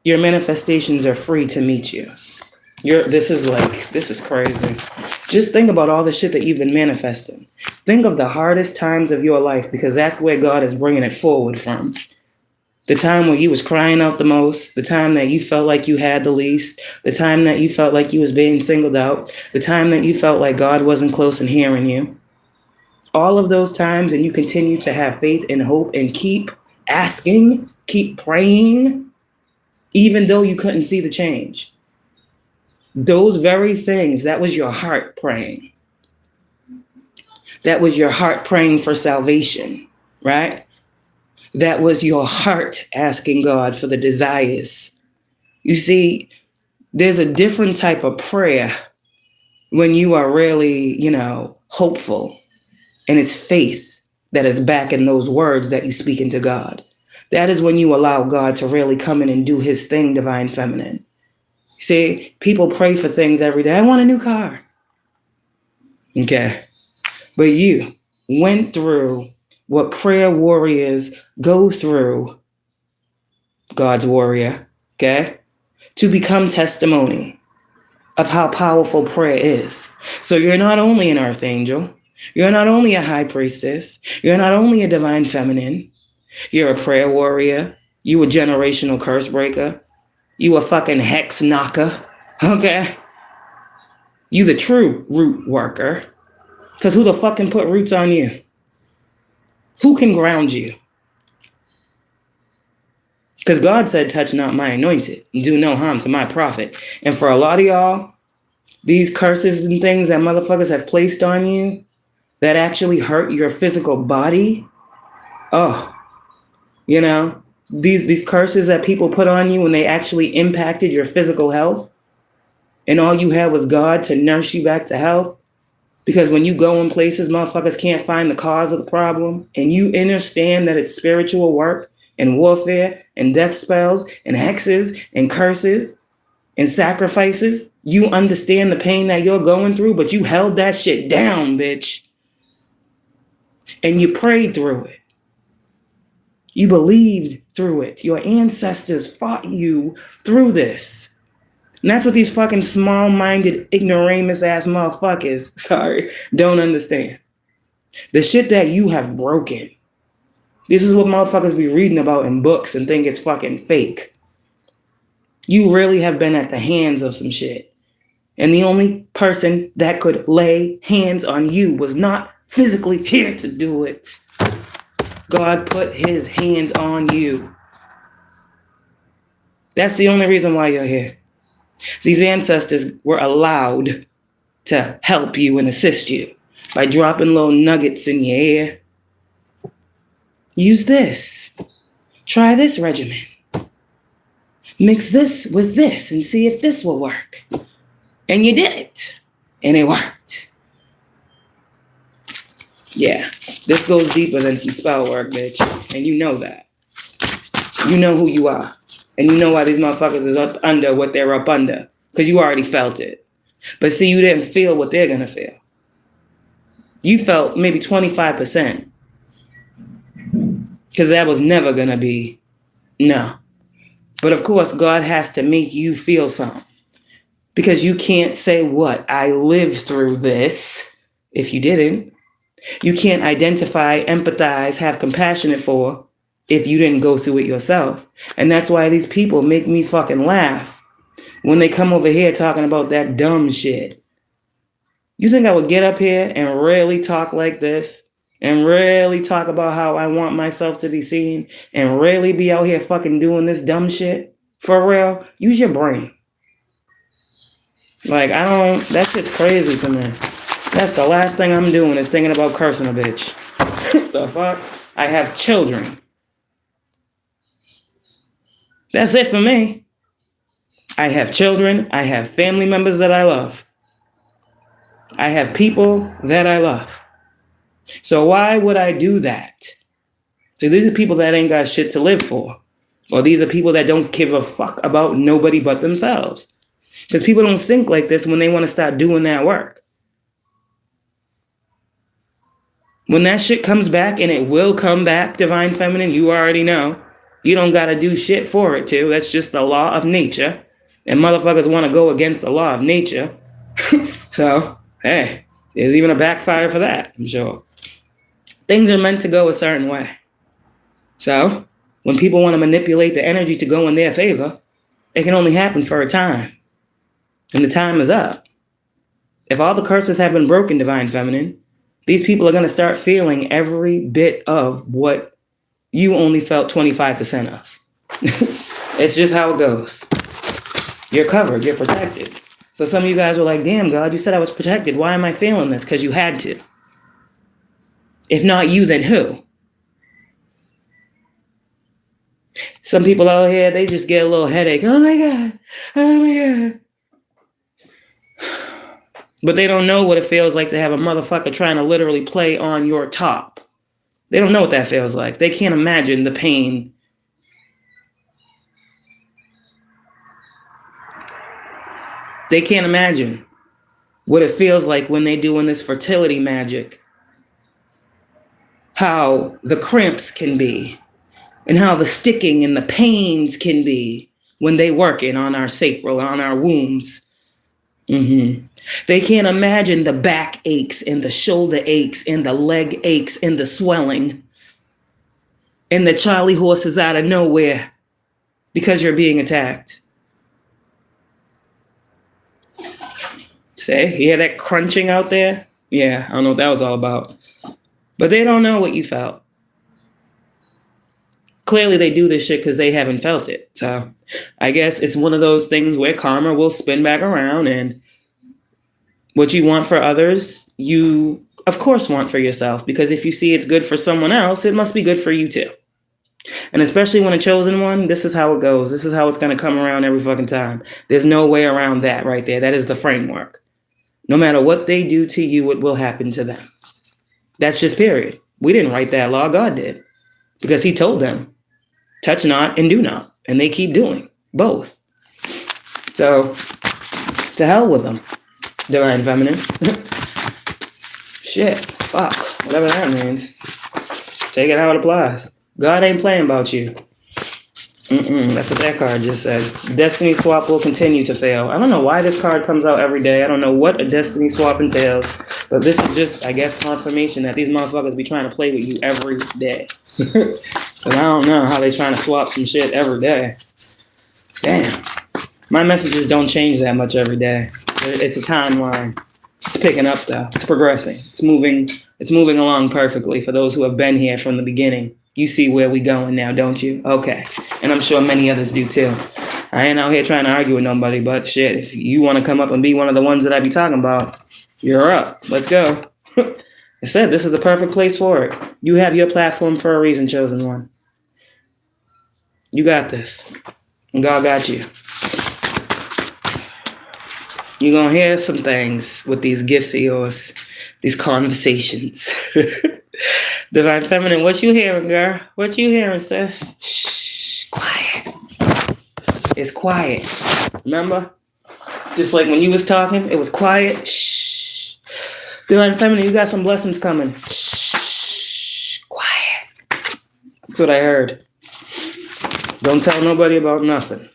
your manifestations are free to meet you. This is crazy. Just think about all the shit that you've been manifesting. Think of the hardest times of your life, because that's where God is bringing it forward from. The time when you was crying out the most, the time that you felt like you had the least, the time that you felt like you was being singled out, the time that you felt like God wasn't close and hearing you. All of those times, and you continue to have faith and hope and keep asking, keep praying, even though you couldn't see the change. Those very things, that was your heart praying. That was your heart praying for salvation, right? That was your heart asking God for the desires. You see, there's a different type of prayer when you are really, hopeful. And it's faith that is backing those words that you speak into God. That is when you allow God to really come in and do his thing, Divine Feminine. See, people pray for things every day. I want a new car. Okay. But you went through what prayer warriors go through, God's warrior, okay, to become testimony of how powerful prayer is. So you're not only an archangel, you're not only a high priestess, you're not only a Divine Feminine, you're a prayer warrior, you a generational curse breaker, you a fucking hex knocker, okay? You the true root worker, because who the fuck can put roots on you? Who can ground you? Because God said, touch not my anointed, and do no harm to my prophet. And for a lot of y'all, these curses and things that motherfuckers have placed on you that actually hurt your physical body, these curses that people put on you when they actually impacted your physical health, and all you had was God to nurse you back to health. Because when you go in places, motherfuckers can't find the cause of the problem, and you understand that it's spiritual work and warfare and death spells and hexes and curses and sacrifices. You understand the pain that you're going through, but you held that shit down, bitch. And you prayed through it. You believed through it. Your ancestors fought you through this. And that's what these fucking small-minded, ignoramus-ass motherfuckers, don't understand. The shit that you have broken. This is what motherfuckers be reading about in books and think it's fucking fake. You really have been at the hands of some shit. And the only person that could lay hands on you was not physically here to do it. God put his hands on you. That's the only reason why you're here. These ancestors were allowed to help you and assist you by dropping little nuggets in your ear. Use this. Try this regimen. Mix this with this and see if this will work. And you did it. And it worked. Yeah, this goes deeper than some spell work, bitch. And you know that. You know who you are. And you know why these motherfuckers is up under what they're up under. Because you already felt it. But see, you didn't feel what they're going to feel. You felt maybe 25%. Because that was never going to be, no. But of course, God has to make you feel something. Because you can't say, what? I lived through this, if you didn't. You can't identify, empathize, have compassion for, if you didn't go through it yourself. And that's why these people make me fucking laugh when they come over here talking about that dumb shit. You think I would get up here and really talk like this? And really talk about how I want myself to be seen? And really be out here fucking doing this dumb shit? For real? Use your brain. Like, that shit's crazy to me. That's the last thing I'm doing is thinking about cursing a bitch. The fuck? I have children. That's it for me. I have children. I have family members that I love. I have people that I love. So why would I do that? So these are people that ain't got shit to live for. Or these are people that don't give a fuck about nobody but themselves. Because people don't think like this when they want to start doing that work. When that shit comes back, and it will come back, Divine Feminine, you already know. You don't got to do shit for it too. That's just the law of nature. And motherfuckers want to go against the law of nature. So, hey, there's even a backfire for that, I'm sure. Things are meant to go a certain way. So, when people want to manipulate the energy to go in their favor, it can only happen for a time. And the time is up. If all the curses have been broken, Divine Feminine, these people are going to start feeling every bit of what you only felt 25% of. It's just how it goes. You're covered. You're protected. So some of you guys were like, damn, God, you said I was protected. Why am I feeling this? Because you had to. If not you, then who? Some people out here, they just get a little headache. Oh my God. Oh my God. But they don't know what it feels like to have a motherfucker trying to literally play on your top. They don't know what that feels like. They can't imagine the pain. They can't imagine what it feels like when they're doing this fertility magic. How the cramps can be. And how the sticking and the pains can be when they working on our sacral, on our wombs. Mm-hmm. They can't imagine the back aches and the shoulder aches and the leg aches and the swelling and the Charlie horses out of nowhere because you're being attacked. Say, you hear that crunching out there? Yeah, I don't know what that was all about. But they don't know what you felt. Clearly they do this shit because they haven't felt it. So I guess it's one of those things where karma will spin back around, and what you want for others, you of course want for yourself, because if you see it's good for someone else, it must be good for you too. And especially when a chosen one, this is how it goes. This is how it's going to come around every fucking time. There's no way around that right there. That is the framework. No matter what they do to you, it will happen to them. That's just period. We didn't write that law. God did. Because he told them, touch not and do not. And they keep doing both. So, to hell with them, Divine Feminine. Shit. Fuck, whatever that means. Take it how it applies. God ain't playing about you. That's what that card just said. Destiny swap will continue to fail. I don't know why this card comes out every day. I don't know what a destiny swap entails. But this is just, I guess, confirmation that these motherfuckers be trying to play with you every day. But I don't know how they trying to swap some shit every day. Damn. My messages don't change that much every day. It's a timeline. It's picking up though. It's progressing. It's moving along perfectly for those who have been here from the beginning. You see where we going now, don't you? Okay. And I'm sure many others do too. I ain't out here trying to argue with nobody, but shit, if you want to come up and be one of the ones that I be talking about, you're up. Let's go. I said this is the perfect place for it. You have your platform for a reason, chosen one. You got this. And God got you. You're going to hear some things with these gifts of yours, these conversations. Divine Feminine, what you hearing, girl? What you hearing, sis? Shh, quiet. It's quiet. Remember? Just like when you was talking, it was quiet. Shh. Divine Feminine, you got some blessings coming. Shh, quiet. That's what I heard. Don't tell nobody about nothing.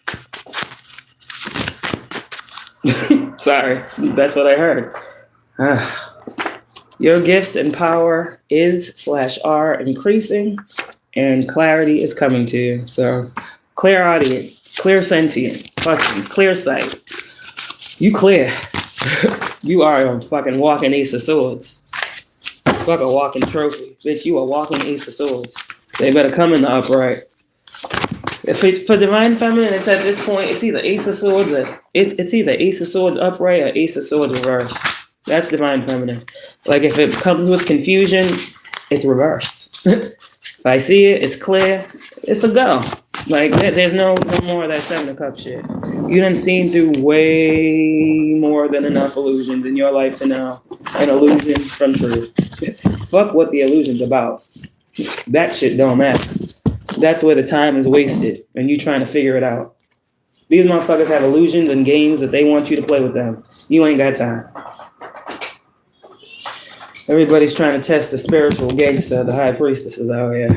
Sorry, that's what I heard. Your gifts and power is/are increasing, and clarity is coming to you. So, clear audience, clear sentient, fucking clear sight. You clear. You are a fucking walking ace of swords. Fuck a walking trophy. Bitch, you a walking ace of swords. They better come in the upright. If it's for Divine Feminine, it's at this point, it's either Ace of Swords or it's either Ace of Swords upright or Ace of Swords reversed. That's Divine Feminine. Like if it comes with confusion, it's reversed. If I see it, it's clear, it's a go. Like there's no more of that Seven of Cups shit. You done seen through way more than enough illusions in your life to know an illusion from truth. Fuck what the illusion's about. That shit don't matter. That's where the time is wasted and you trying to figure it out. These motherfuckers have illusions and games that they want you to play with them. You ain't got time. Everybody's trying to test the spiritual gangster, the high priestesses out here.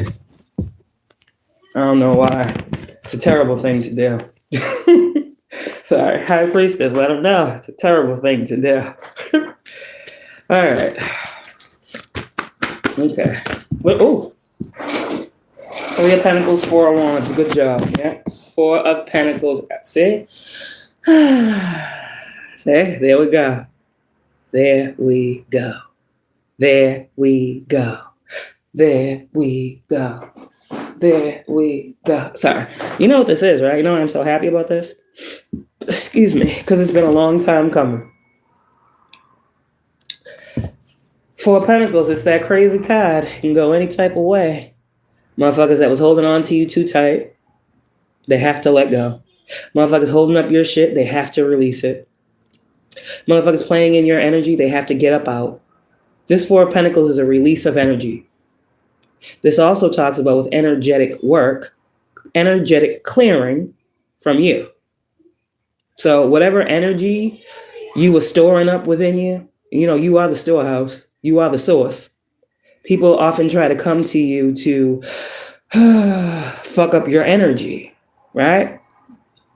I don't know why. It's a terrible thing to do. Sorry, high priestess, let them know. It's a terrible thing to do. All right. Okay. Oh. Three of Pentacles, Four of Wands. Good job. Yeah. Four of Pentacles. See? See? There we go. There we go. There we go. There we go. There we go. Sorry. You know what this is, right? You know why I'm so happy about this? Excuse me. Because it's been a long time coming. Four of Pentacles. It's that crazy card. It can go any type of way. Motherfuckers that was holding on to you too tight, they have to let go. Motherfuckers holding up your shit, they have to release it. Motherfuckers playing in your energy, they have to get up out. This Four of Pentacles is a release of energy. This also talks about with energetic work, energetic clearing from you. So whatever energy you were storing up within you, you know, you are the storehouse. You are the source. People often try to come to you to fuck up your energy, right?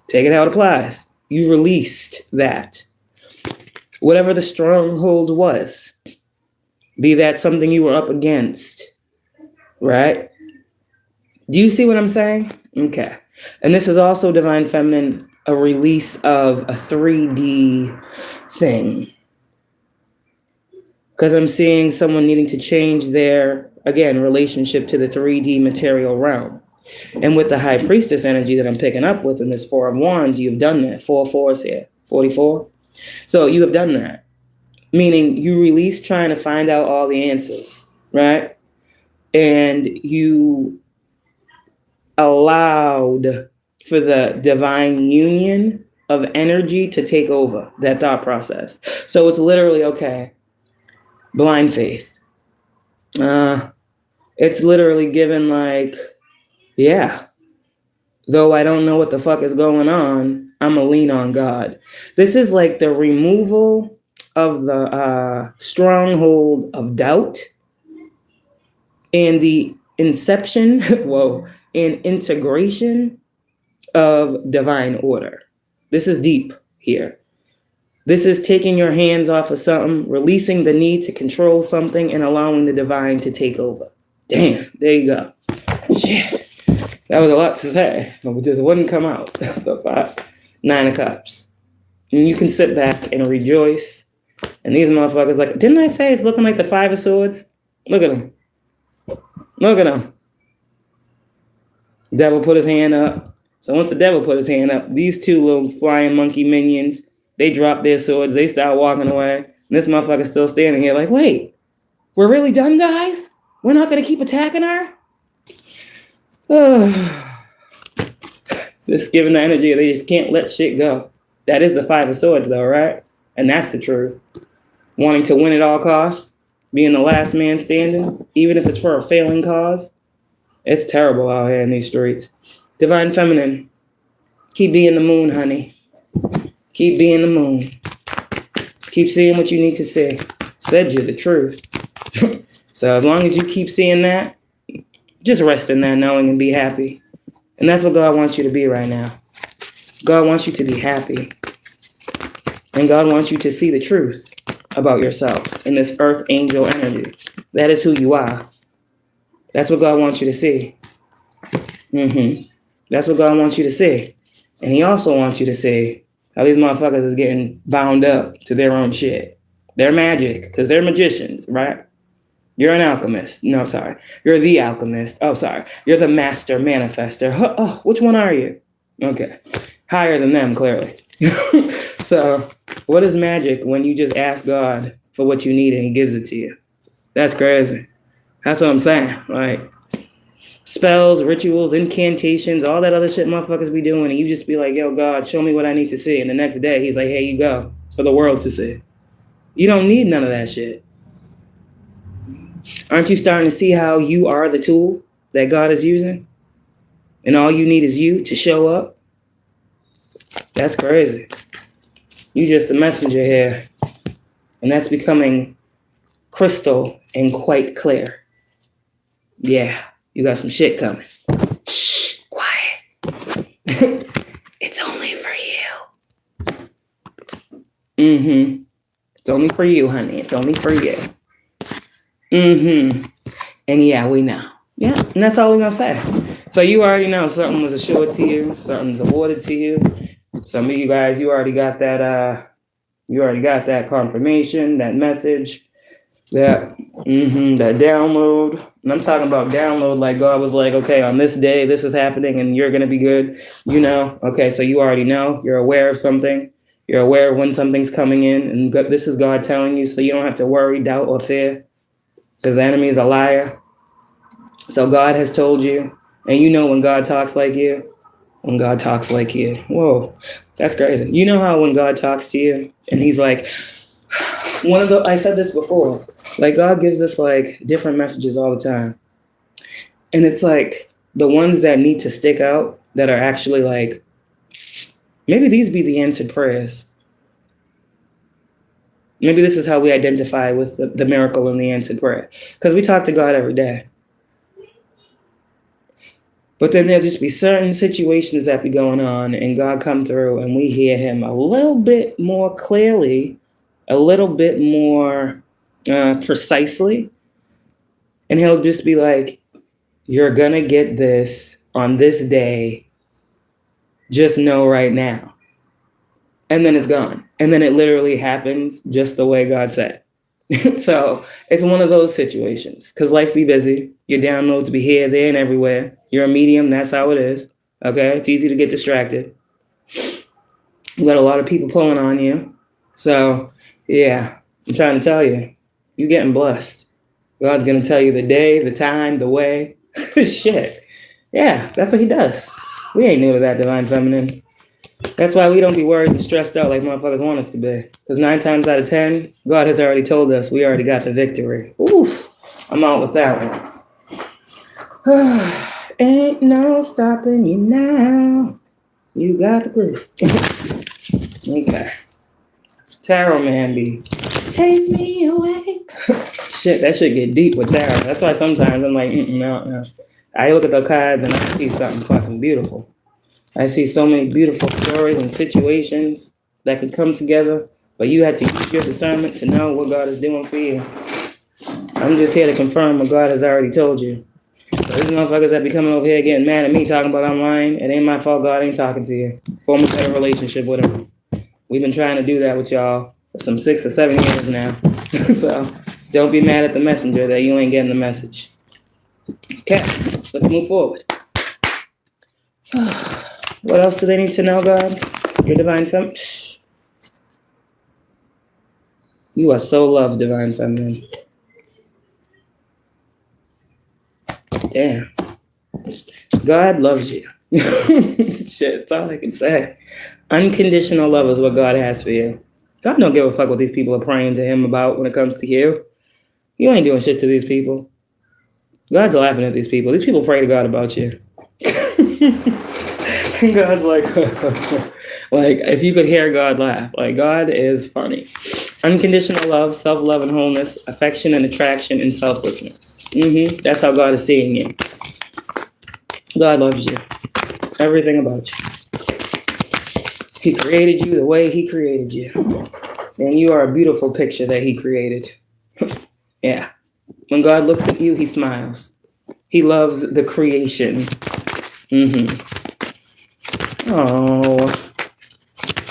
Take it how it applies. You released that. Whatever the stronghold was, be that something you were up against, right? Do you see what I'm saying? Okay. And this is also Divine Feminine, a release of a 3D thing. Because I'm seeing someone needing to change their, again, relationship to the 3D material realm. And with the High Priestess energy that I'm picking up with in this Four of Wands, you've done that. 4 fours here, 44. So you have done that. Meaning you release trying to find out all the answers, right? And you allowed for the divine union of energy to take over that thought process. So it's literally, okay, blind faith. It's literally given like, yeah, though I don't know what the fuck is going on, I'm gonna lean on God. This is like the removal of the stronghold of doubt and the inception, whoa, and integration of divine order. This is deep here. This is taking your hands off of something, releasing the need to control something, and allowing the divine to take over. Damn, there you go. Shit. That was a lot to say. It just wouldn't come out. The 9 of Cups. And you can sit back and rejoice. And these motherfuckers like, didn't I say it's looking like the 5 of Swords? Look at him. Look at him. Devil put his hand up. So once the devil put his hand up, these two little flying monkey minions, they drop their swords. They start walking away. And this motherfucker's still standing here like, wait, we're really done, guys? We're not going to keep attacking her? Just giving the energy. They just can't let shit go. That is the 5 of Swords, though, right? And that's the truth. Wanting to win at all costs, being the last man standing, even if it's for a failing cause. It's terrible out here in these streets. Divine Feminine, keep being the moon, honey. Keep being the moon. Keep seeing what you need to see. Said you the truth. So as long as you keep seeing that, just rest in that knowing and be happy. And that's what God wants you to be right now. God wants you to be happy. And God wants you to see the truth about yourself in this earth angel energy. That is who you are. That's what God wants you to see. That's what God wants you to see. And he also wants you to see how these motherfuckers is getting bound up to their own shit. They're magic, because they're magicians, right? You're an alchemist. No, sorry. You're the alchemist. Oh, sorry. You're the master manifester. Oh, which one are you? Okay. Higher than them, clearly. So, what is magic when you just ask God for what you need and he gives it to you? That's crazy. That's what I'm saying. Like, spells, rituals, incantations, all that other shit motherfuckers be doing, and you just be like, yo, God, show me what I need to see. And the next day, he's like, here you go, for the world to see. You don't need none of that shit. Aren't you starting to see how you are the tool that God is using? And all you need is you to show up? That's crazy. You just the messenger here. And that's becoming crystal and quite clear. Yeah, you got some shit coming. Shh, quiet. It's only for you. It's only for you, honey. It's only for you. And yeah, we know. Yeah, and that's all we're gonna say. So you already know something was assured to you, something's awarded to you. Some of you guys, you already got that confirmation, that message, that download. And I'm talking about download like God was like, okay, on this day, this is happening and you're gonna be good. You know, okay, so you already know, you're aware of something. You're aware of when something's coming in, and this is God telling you, so you don't have to worry, doubt, or fear. Because the enemy is a liar. So God has told you. And you know when God talks like you. When God talks like you. Whoa, that's crazy. You know how when God talks to you and he's like, I said this before. Like God gives us like different messages all the time. And it's like the ones that need to stick out that are actually like, maybe these be the answered prayers. Maybe this is how we identify with the miracle and the answered prayer. Because we talk to God every day. But then there'll just be certain situations that be going on and God come through and we hear him a little bit more clearly, a little bit more precisely. And he'll just be like, you're going to get this on this day. Just know right now. And then it's gone. And then it literally happens just the way God said. So it's one of those situations because life be busy. Your downloads be here, there, and everywhere. You're a medium. That's how it is. Okay. It's easy to get distracted. You got a lot of people pulling on you. So yeah, I'm trying to tell you, you're getting blessed. God's going to tell you the day, the time, the way. Shit. Yeah, that's what he does. We ain't new to that, Divine Feminine. That's why we don't be worried and stressed out like motherfuckers want us to be. Because 9 times out of 10, God has already told us we already got the victory. Oof, I'm out with that one. Ain't no stopping you now. You got the proof. Okay. Tarot man be take me away. Shit, that shit get deep with tarot. That's why sometimes I'm like, no. I look at the cards and I see something fucking beautiful. I see so many beautiful stories and situations that could come together, but you have to use your discernment to know what God is doing for you. I'm just here to confirm what God has already told you. So these motherfuckers that be coming over here getting mad at me talking about I'm lying, it ain't my fault God ain't talking to you. Form a better relationship with him. We've been trying to do that with y'all for some 6 or 7 years now. So don't be mad at the messenger that you ain't getting the message. Okay, let's move forward. What else do they need to know, God? Your divine feminine. You are so loved, divine feminine. Damn. God loves you. Shit, that's all I can say. Unconditional love is what God has for you. God don't give a fuck what these people are praying to him about when it comes to you. You ain't doing shit to these people. God's laughing at these people. These people pray to God about you. And God's like, like, if you could hear God laugh, like, God is funny. Unconditional love, self-love and wholeness, affection and attraction, and selflessness. That's how God is seeing you. God loves you. Everything about you. He created you the way he created you. And you are a beautiful picture that he created. Yeah. When God looks at you, he smiles. He loves the creation. Oh,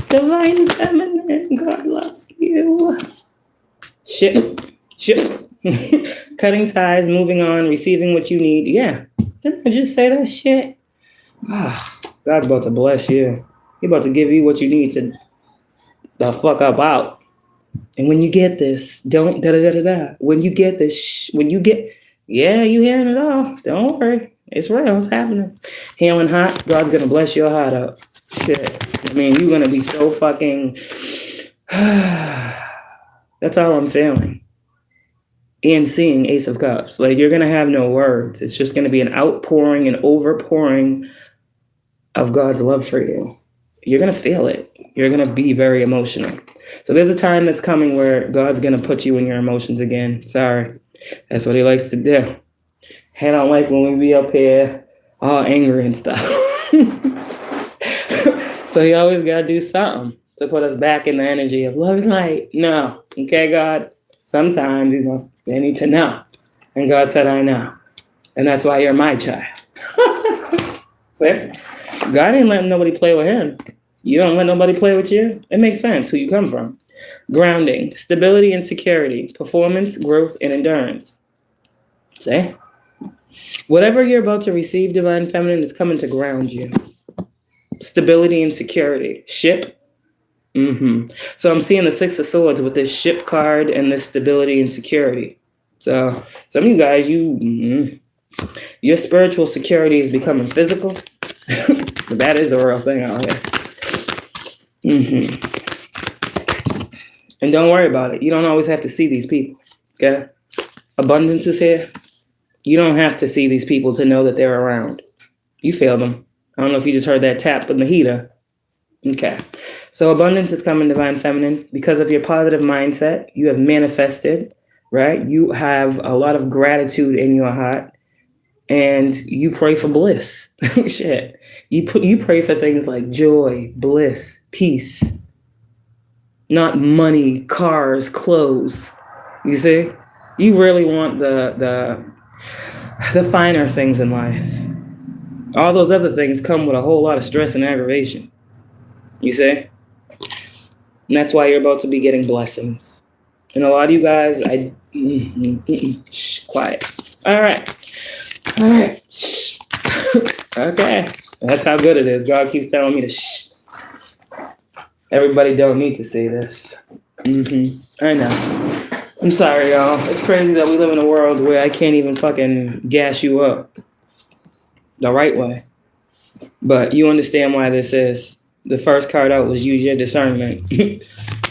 divine feminine, God loves you. Ship. Cutting ties, moving on, receiving what you need. Yeah. Didn't I just say that shit? God's about to bless you. He's about to give you what you need to the fuck up out. And when you get this, don't da-da-da-da-da. When you get this, yeah, you hearing it all. Don't worry. It's real. It's happening. Healing hot. God's going to bless your heart up. Shit. I mean, you're going to be so fucking... That's all I'm feeling. And seeing Ace of Cups. Like, you're going to have no words. It's just going to be an outpouring and overpouring of God's love for you. You're going to feel it. You're going to be very emotional. So there's a time that's coming where God's going to put you in your emotions again. Sorry. That's what he likes to do. I don't like when we be up here all angry and stuff. So he always got to do something to put us back in the energy of love and light. No. Okay, God? Sometimes, they need to know. And God said, I know. And that's why you're my child. See? God ain't letting nobody play with him. You don't let nobody play with you. It makes sense who you come from. Grounding, stability and security, performance, growth, and endurance. See? Whatever you're about to receive, divine feminine, is coming to ground you. Stability and security. Ship. So I'm seeing the Six of Swords with this ship card and this stability and security. So some of you guys, your spiritual security is becoming physical. That is a real thing out here. And don't worry about it. You don't always have to see these people. Okay? Abundance is here. You don't have to see these people to know that they're around. You feel them. I don't know if you just heard that tap in the heater. Okay. So abundance is coming, divine feminine. Because of your positive mindset, you have manifested, right? You have a lot of gratitude in your heart. And you pray for bliss. Shit. You pray for things like joy, bliss, peace. Not money, cars, clothes. You see? You really want the finer things in life. All those other things come with a whole lot of stress and aggravation. You see? And that's why you're about to be getting blessings. And a lot of you guys, quiet. All right. Shh. Okay. That's how good it is. God keeps telling me to shh. Everybody don't need to say this. I know. I'm sorry, y'all. It's crazy that we live in a world where I can't even fucking gas you up the right way. But you understand why this is. The first card out was use your discernment.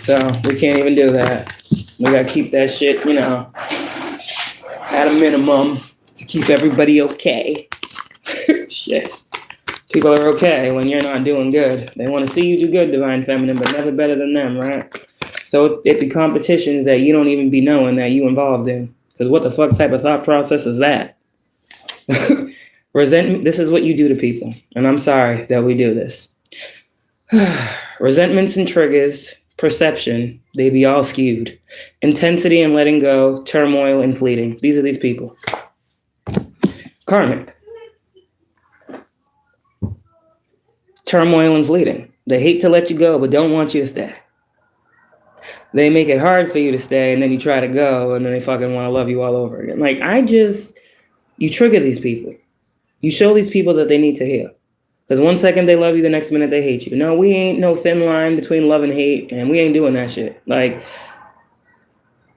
So we can't even do that. We gotta keep that shit, at a minimum to keep everybody okay. Shit. People are okay when you're not doing good. They want to see you do good, divine feminine, but never better than them, right? So it be competitions that you don't even be knowing that you involved in. Because what the fuck type of thought process is that? Resentment, this is what you do to people. And I'm sorry that we do this. Resentments and triggers, perception, they be all skewed. Intensity and letting go, turmoil and fleeting. These are these people. Karmic. Turmoil and fleeting. They hate to let you go, but don't want you to stay. They make it hard for you to stay, and then you try to go, and then they fucking want to love you all over again. Like, you trigger these people. You show these people that they need to heal. Because one second they love you, the next minute they hate you. No, we ain't no thin line between love and hate, and we ain't doing that shit. Like,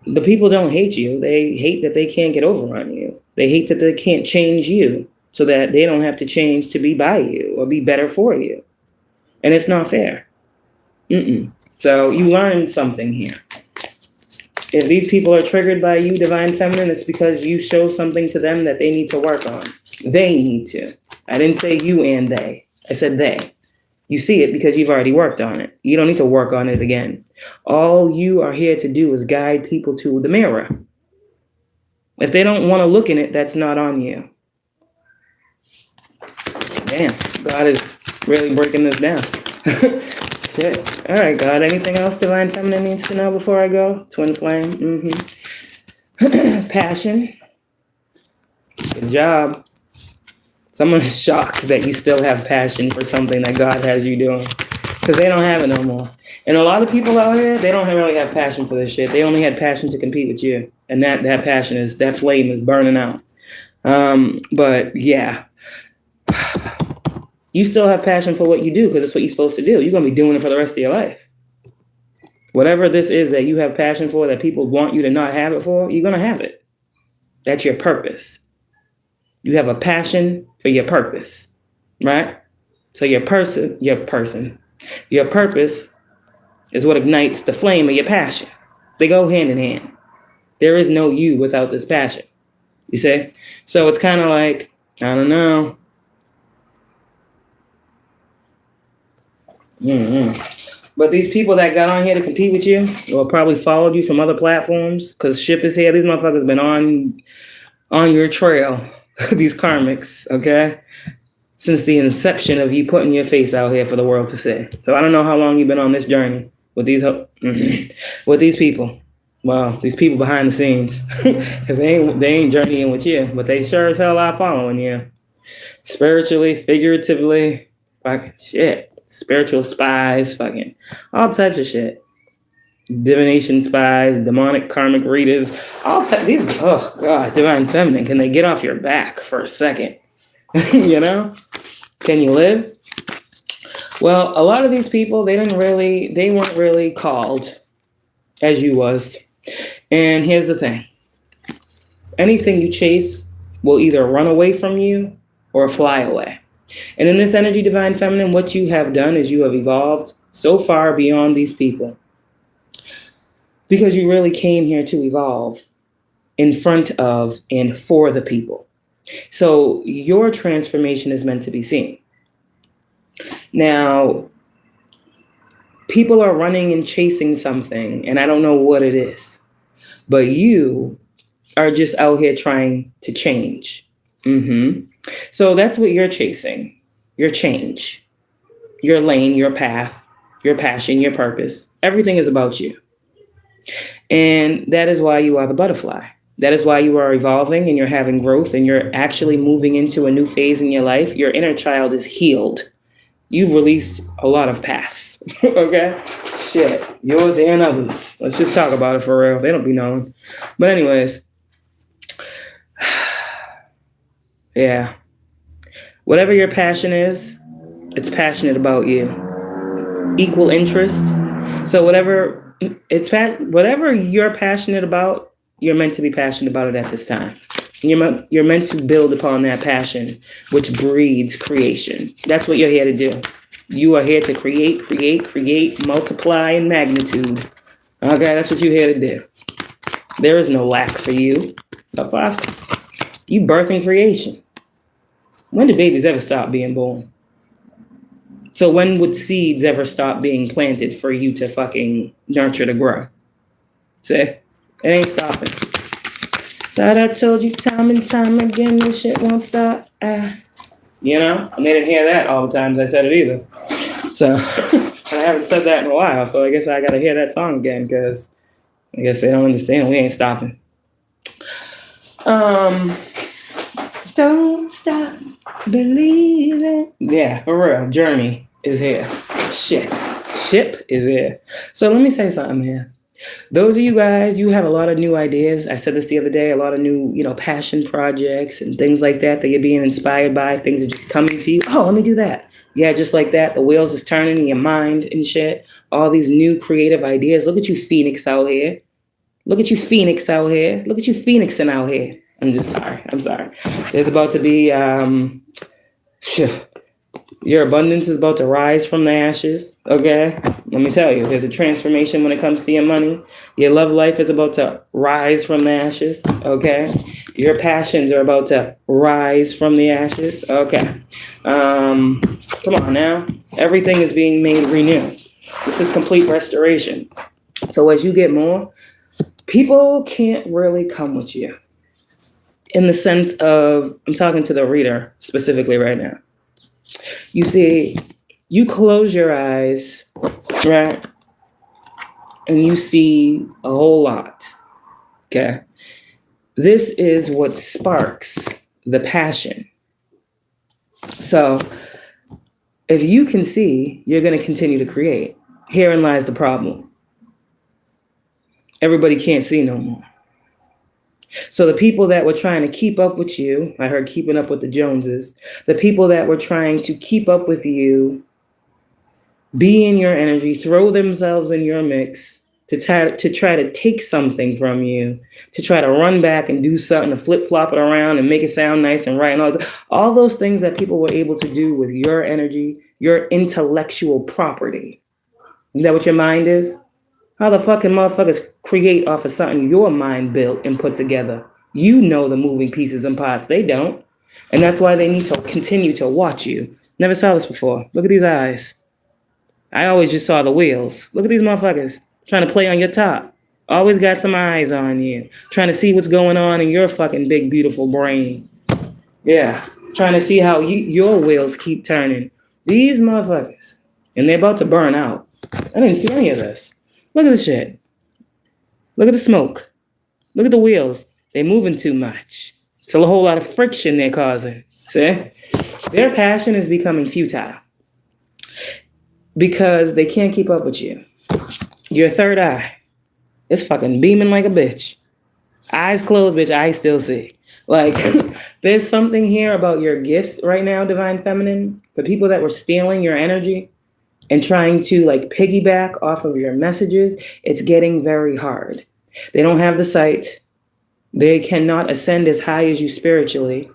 the people don't hate you. They hate that they can't get over on you. They hate that they can't change you so that they don't have to change to be by you or be better for you. And it's not fair. So you learned something here. If these people are triggered by you, Divine Feminine, it's because you show something to them that they need to work on. They need to. I didn't say you and they. I said they. You see it because you've already worked on it. You don't need to work on it again. All you are here to do is guide people to the mirror. If they don't want to look in it, that's not on you. Damn, God is really breaking this down. Shit. All right, God. Anything else Divine Feminine needs to know before I go? Twin Flame. Passion. Good job. Someone is shocked that you still have passion for something that God has you doing. Because they don't have it no more. And a lot of people out here, they don't really have passion for this shit. They only had passion to compete with you. And that passion is, that flame is burning out. But yeah. You still have passion for what you do because it's what you're supposed to do. You're going to be doing it for the rest of your life. Whatever this is that you have passion for that people want you to not have it for, you're going to have it. That's your purpose. You have a passion for your purpose, right? So your purpose is what ignites the flame of your passion. They go hand in hand. There is no you without this passion. You see? So it's kind of like, I don't know. But these people that got on here to compete with you or probably followed you from other platforms, because ship is here, these motherfuckers been on your trail, these karmics, okay? Since the inception of you putting your face out here for the world to see. So I don't know how long you've been on this journey with these people. Well, these people behind the scenes. Because they ain't journeying with you, but they sure as hell are following you. Spiritually, figuratively, fucking shit. Spiritual spies, fucking all types of shit. Divination spies, demonic karmic readers, all types. These, oh God, Divine Feminine, can they get off your back for a second? You know? Can you live? Well, a lot of these people, they weren't really called as you was. And here's the thing. Anything you chase will either run away from you or fly away. And in this energy, Divine Feminine, what you have done is you have evolved so far beyond these people. Because you really came here to evolve in front of and for the people. So your transformation is meant to be seen. Now, people are running and chasing something, and I don't know what it is. But you are just out here trying to change. So that's what you're chasing. Your change. Your lane, your path, your passion, your purpose. Everything is about you. And that is why you are the butterfly. That is why you are evolving and you're having growth and you're actually moving into a new phase in your life. Your inner child is healed. You've released a lot of past. Okay? Shit. Yours and others. Let's just talk about it for real. They don't be knowing. But anyways. Yeah. Whatever your passion is, it's passionate about you. Equal interest. So whatever you're passionate about, you're meant to be passionate about it at this time. And you're meant to build upon that passion, which breeds creation. That's what you're here to do. You are here to create, multiply in magnitude. Okay, that's what you're here to do. There is no lack for you. You birthing creation. When do babies ever stop being born? So when would seeds ever stop being planted for you to fucking nurture to grow? See? It ain't stopping. So I told you time and time again, this shit won't stop. You know? And they didn't hear that all the times I said it either. So, and I haven't said that in a while, so I guess I gotta hear that song again, because I guess they don't understand. We ain't stopping. Don't stop believing. Yeah, for real. Journey is here. Ship is here. So let me say something here. Those of you guys, you have a lot of new ideas. I said this the other day, a lot of new, passion projects and things like that you're being inspired by. Things are just coming to you. Oh, let me do that. Yeah, just like that. The wheels is turning in your mind and shit. All these new creative ideas. Look at you, Phoenix out here. Look at you, Phoenix out here. Look at you, Phoenixing out here. I'm sorry. There's about to be, your abundance is about to rise from the ashes, okay? Let me tell you, there's a transformation when it comes to your money. Your love life is about to rise from the ashes, okay? Your passions are about to rise from the ashes, okay? Come on now. Everything is being made renewed. This is complete restoration. So as you get more, people can't really come with you. In the sense of, I'm talking to the reader specifically right now. You see, you close your eyes, right? And you see a whole lot, okay? This is what sparks the passion. So if you can see, you're going to continue to create. Herein lies the problem. Everybody can't see no more. So the people that were trying to keep up with you, I heard keeping up with the Joneses, the people that were trying to keep up with you, be in your energy, throw themselves in your mix to try to take something from you, to try to run back and do something, to flip-flop it around and make it sound nice and right, and all those things that people were able to do with your energy, your intellectual property. Is that what your mind is? How the fucking motherfuckers create off of something your mind built and put together? You know the moving pieces and parts. They don't. And that's why they need to continue to watch you. Never saw this before. Look at these eyes. I always just saw the wheels. Look at these motherfuckers trying to play on your top. Always got some eyes on you. Trying to see what's going on in your fucking big, beautiful brain. Yeah. Trying to see how your wheels keep turning. These motherfuckers. And they're about to burn out. I didn't see any of this. Look at the shit. Look at the smoke. Look at the wheels. They're moving too much. It's a whole lot of friction they're causing. See? Their passion is becoming futile because they can't keep up with you. Your third eye is fucking beaming like a bitch. Eyes closed, bitch. I still see. Like, there's something here about your gifts right now, Divine Feminine. For people that were stealing your energy and trying to piggyback off of your messages, it's getting very hard. They don't have the sight. They cannot ascend as high as you spiritually.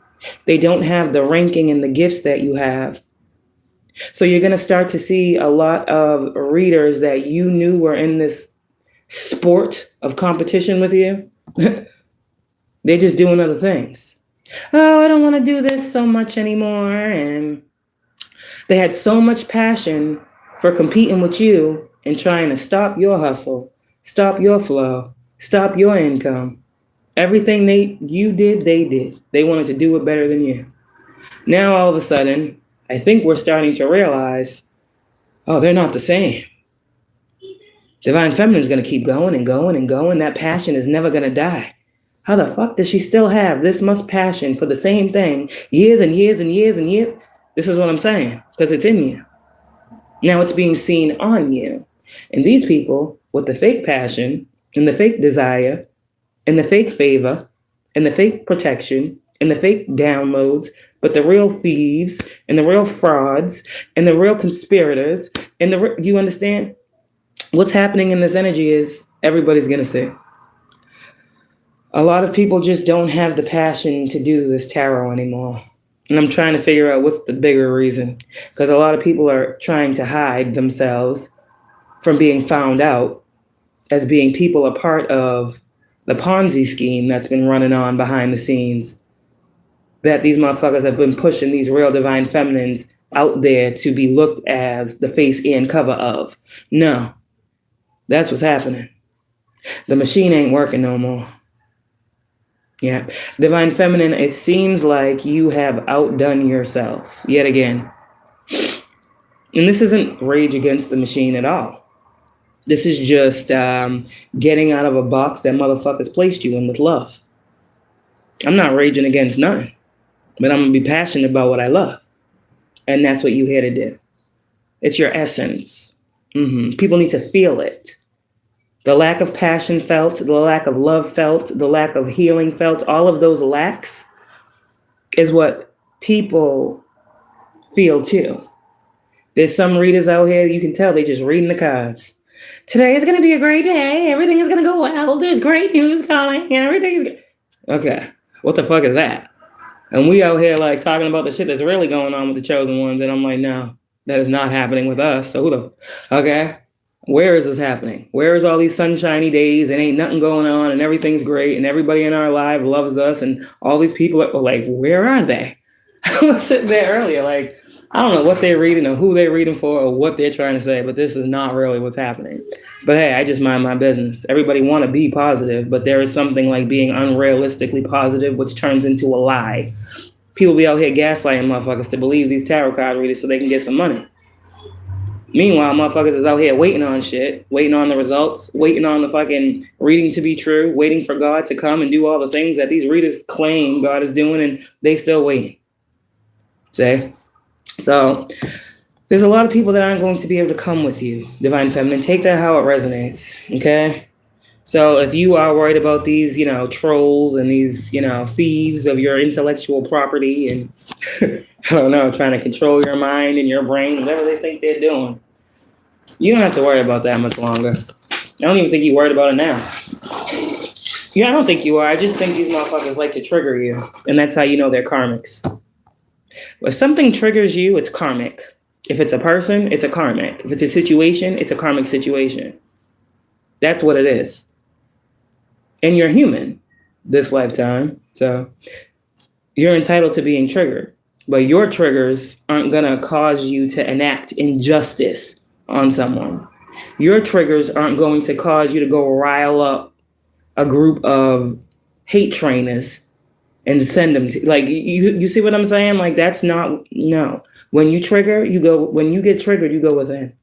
They don't have the ranking and the gifts that you have. So you're going to start to see a lot of readers that you knew were in this sport of competition with you. They're just doing other things. Oh, I don't want to do this so much anymore. And they had so much passion for competing with you and trying to stop your hustle, stop your flow, stop your income. Everything you did, they did. They wanted to do it better than you. Now, all of a sudden, I think we're starting to realize, oh, they're not the same. Divine Feminine is going to keep going and going and going. That passion is never going to die. How the fuck does she still have this much passion for the same thing years and years and years and years? This is what I'm saying, because it's in you. Now it's being seen on you. And these people with the fake passion and the fake desire and the fake favor and the fake protection and the fake downloads, but the real thieves and the real frauds and the real conspirators and do you understand? What's happening in this energy is everybody's going to see. A lot of people just don't have the passion to do this tarot anymore. And I'm trying to figure out what's the bigger reason. Because a lot of people are trying to hide themselves from being found out as being people a part of the Ponzi scheme that's been running on behind the scenes. That these motherfuckers have been pushing these real Divine Feminines out there to be looked as the face and cover of. No, that's what's happening. The machine ain't working no more. Yeah. Divine Feminine, it seems like you have outdone yourself yet again. And this isn't rage against the machine at all. This is just getting out of a box that motherfuckers placed you in with love. I'm not raging against nothing, but I'm going to be passionate about what I love. And that's what you're here to do. It's your essence. People need to feel it. The lack of passion felt, the lack of love felt, the lack of healing felt, all of those lacks is what people feel too. There's some readers out here, you can tell they just reading the cards. Today is going to be a great day. Everything is going to go well. There's great news coming. Everything is good. Okay, what the fuck is that? And we out here like talking about the shit that's really going on with the chosen ones. And I'm like, no, that is not happening with us. So okay, where is this happening? Where is all these sunshiny days and ain't nothing going on and everything's great and everybody in our life loves us and all these people are like, where are they? I was sitting there earlier like, I don't know what they're reading or who they're reading for or what they're trying to say, but this is not really what's happening. But hey, I just mind my business. Everybody want to be positive, but there is something like being unrealistically positive, which turns into a lie. People be out here gaslighting motherfuckers to believe these tarot card readers so they can get some money. Meanwhile, motherfuckers is out here waiting on shit, waiting on the results, waiting on the fucking reading to be true, waiting for God to come and do all the things that these readers claim God is doing, and they still waiting. See? So there's a lot of people that aren't going to be able to come with you, Divine Feminine. Take that how it resonates, okay? So if you are worried about these, trolls and these, thieves of your intellectual property and, I don't know, trying to control your mind and your brain, whatever they think they're doing, you don't have to worry about that much longer. I don't even think you're worried about it now. Yeah, I don't think you are. I just think these motherfuckers like to trigger you. And that's how you know they're karmics. If something triggers you, it's karmic. If it's a person, it's a karmic. If it's a situation, it's a karmic situation. That's what it is. And you're human this lifetime. So you're entitled to being triggered. But your triggers aren't going to cause you to enact injustice on someone. Your triggers aren't going to cause you to go rile up a group of hate trainers and send them to, like, you see what I'm saying? Like, that's not, no. When you trigger, when you get triggered, you go within.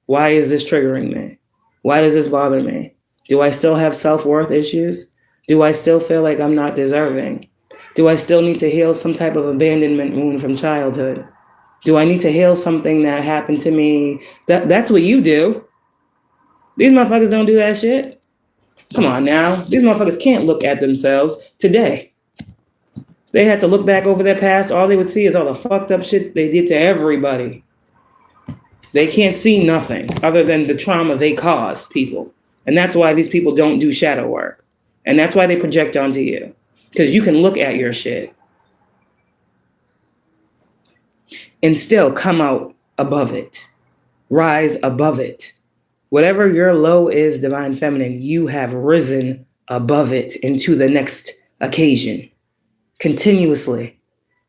Why is this triggering me? Why does this bother me? Do I still have self-worth issues? Do I still feel like I'm not deserving? Do I still need to heal some type of abandonment wound from childhood? Do I need to heal something that happened to me? That's what you do. These motherfuckers don't do that shit. Come on now. These motherfuckers can't look at themselves today. They had to look back over their past. All they would see is all the fucked up shit they did to everybody. They can't see nothing other than the trauma they caused people. And that's why these people don't do shadow work. And that's why they project onto you. Because you can look at your shit and still come out above it. Rise above it. Whatever your low is, Divine Feminine, you have risen above it into the next occasion. Continuously.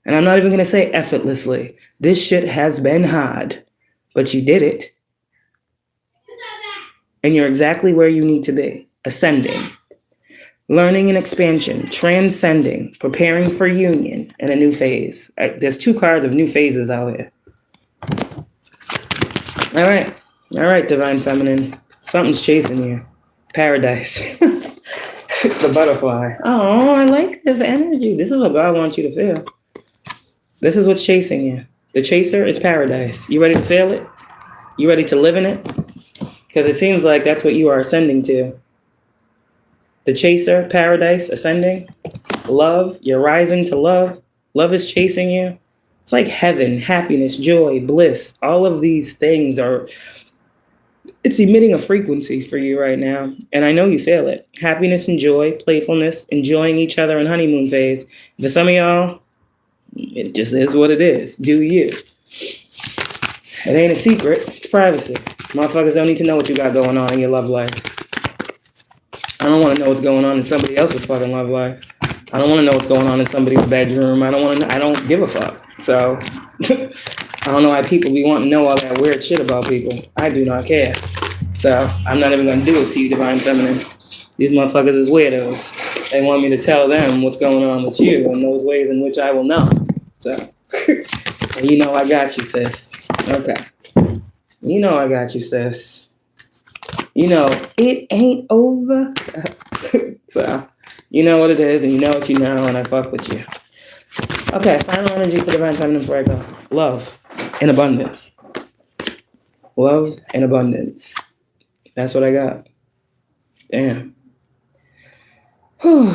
And I'm not even going to say effortlessly. This shit has been hard, but you did it. And you're exactly where you need to be. Ascending. Learning and expansion. Transcending. Preparing for union and a new phase. There's 2 cards of new phases out here. All right, Divine Feminine. Something's chasing you. Paradise. The butterfly. Oh, I like this energy. This is what God wants you to feel. This is what's chasing you. The chaser is paradise. You ready to feel it? You ready to live in it? Because it seems like that's what you are ascending to. The chaser, paradise, ascending. Love, you're rising to love. Love is chasing you. It's like heaven, happiness, joy, bliss. All of these things are... It's emitting a frequency for you right now. And I know you feel it. Happiness and joy, playfulness, enjoying each other in honeymoon phase. For some of y'all, it just is what it is. Do you. It ain't a secret. It's privacy. Motherfuckers don't need to know what you got going on in your love life. I don't want to know what's going on in somebody else's fucking love life. I don't want to know what's going on in somebody's bedroom. I don't give a fuck. So I don't know why people be wanting to know all that weird shit about people. I do not care. So I'm not even going to do it to you, Divine Feminine. These motherfuckers is weirdos. They want me to tell them what's going on with you in those ways in which I will know. So, you know I got you, sis. Okay. You know I got you, sis. You know, it ain't over. So, you know what it is, and you know what you know, and I fuck with you. Okay, final energy for Divine Feminine before I go. Love and abundance. Love and abundance. That's what I got. Damn. Whew.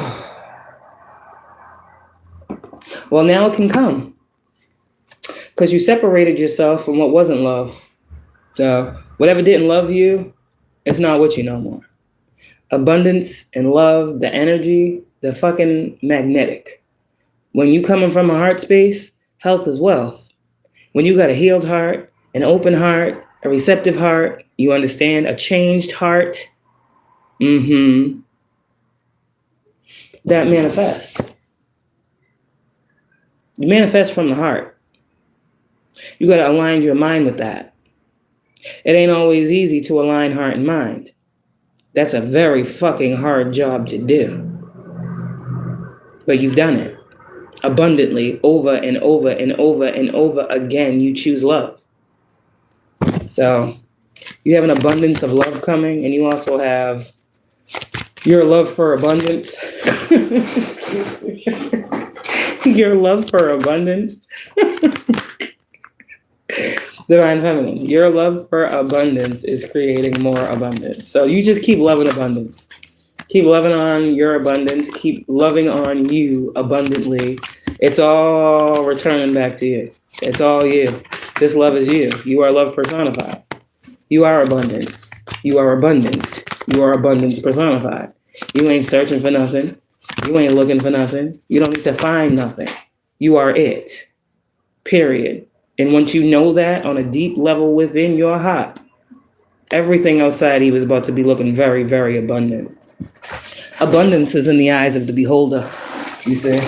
Well, now it can come. Because you separated yourself from what wasn't love. So, whatever didn't love you, it's not with you no more. Abundance and love, the energy, the fucking magnetic. When you coming from a heart space, health is wealth. When you got a healed heart, an open heart, a receptive heart, you understand, a changed heart, that manifests. You manifest from the heart. You got to align your mind with that. It ain't always easy to align heart and mind. That's a very fucking hard job to do. But you've done it. Abundantly, over and over and over and over again, you choose love. So you have an abundance of love coming, and you also have your love for abundance. Your love for abundance. Divine Feminine, your love for abundance is creating more abundance. So you just keep loving abundance. Keep loving on your abundance. Keep loving on you abundantly. It's all returning back to you. It's all you. This love is you. You are love personified. You are abundance. You are abundant. You are abundance personified. You ain't searching for nothing. You ain't looking for nothing. You don't need to find nothing. You are it. Period. And once you know that on a deep level within your heart, everything outside you is about to be looking very, very abundant. Abundance is in the eyes of the beholder, you see.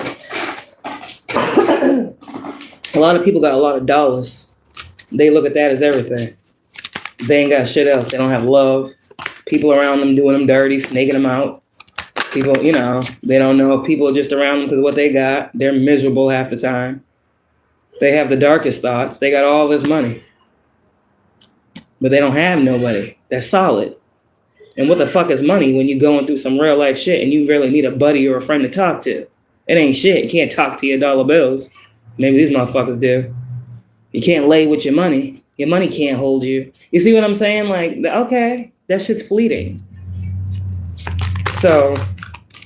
A lot of people got a lot of dollars. They look at that as everything. They ain't got shit else. They don't have love. People around them doing them dirty, snaking them out. People, they don't know. People are just around them because of what they got. They're miserable half the time. They have the darkest thoughts. They got all this money. But they don't have nobody that's solid. And what the fuck is money when you're going through some real life shit and you really need a buddy or a friend to talk to? It ain't shit. You can't talk to your dollar bills. Maybe these motherfuckers do. You can't lay with your money. Your money can't hold you. You see what I'm saying? Like, okay, that shit's fleeting. So,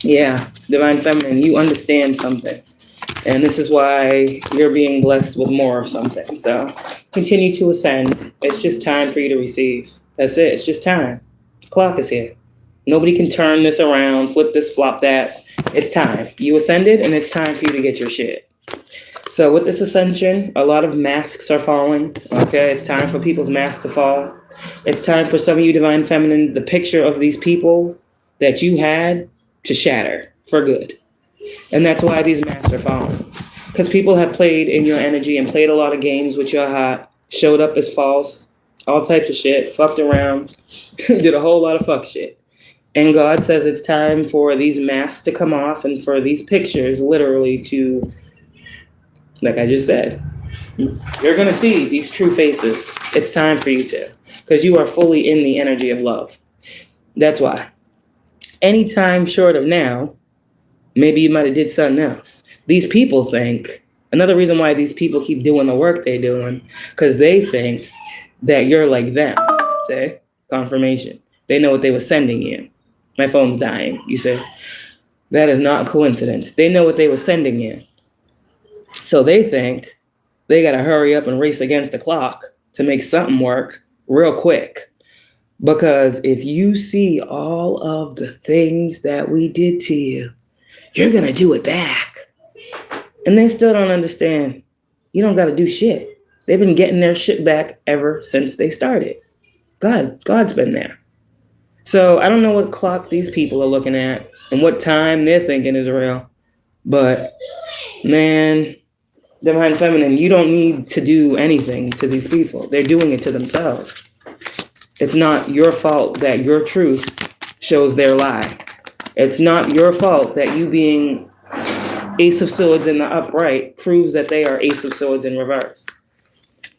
yeah, Divine Feminine, you understand something. And this is why you're being blessed with more of something. So continue to ascend. It's just time for you to receive. That's it. It's just time. The clock is here. Nobody can turn this around, flip this, flop that. It's time. You ascended, and it's time for you to get your shit. So with this ascension, a lot of masks are falling. Okay, it's time for people's masks to fall. It's time for some of you, Divine Feminine, the picture of these people that you had to shatter for good. And that's why these masks are falling. Because people have played in your energy and played a lot of games with your heart, showed up as false, all types of shit, fucked around, did a whole lot of fuck shit. And God says it's time for these masks to come off and for these pictures literally to, like I just said, you're going to see these true faces. It's time for you to, because you are fully in the energy of love. That's why. Anytime short of now, maybe you might have did something else. These people think, another reason why these people keep doing the work they're doing, because they think that you're like them. Say, confirmation. They know what they were sending you. My phone's dying, you say. That is not a coincidence. They know what they were sending you. So they think they got to hurry up and race against the clock to make something work real quick. Because if you see all of the things that we did to you, you're going to do it back. And they still don't understand. You don't got to do shit. They've been getting their shit back ever since they started. God's been there. So I don't know what clock these people are looking at and what time they're thinking is real. But, man, Divine Feminine, you don't need to do anything to these people. They're doing it to themselves. It's not your fault that your truth shows their lie. It's not your fault that you being Ace of Swords in the upright proves that they are Ace of Swords in reverse.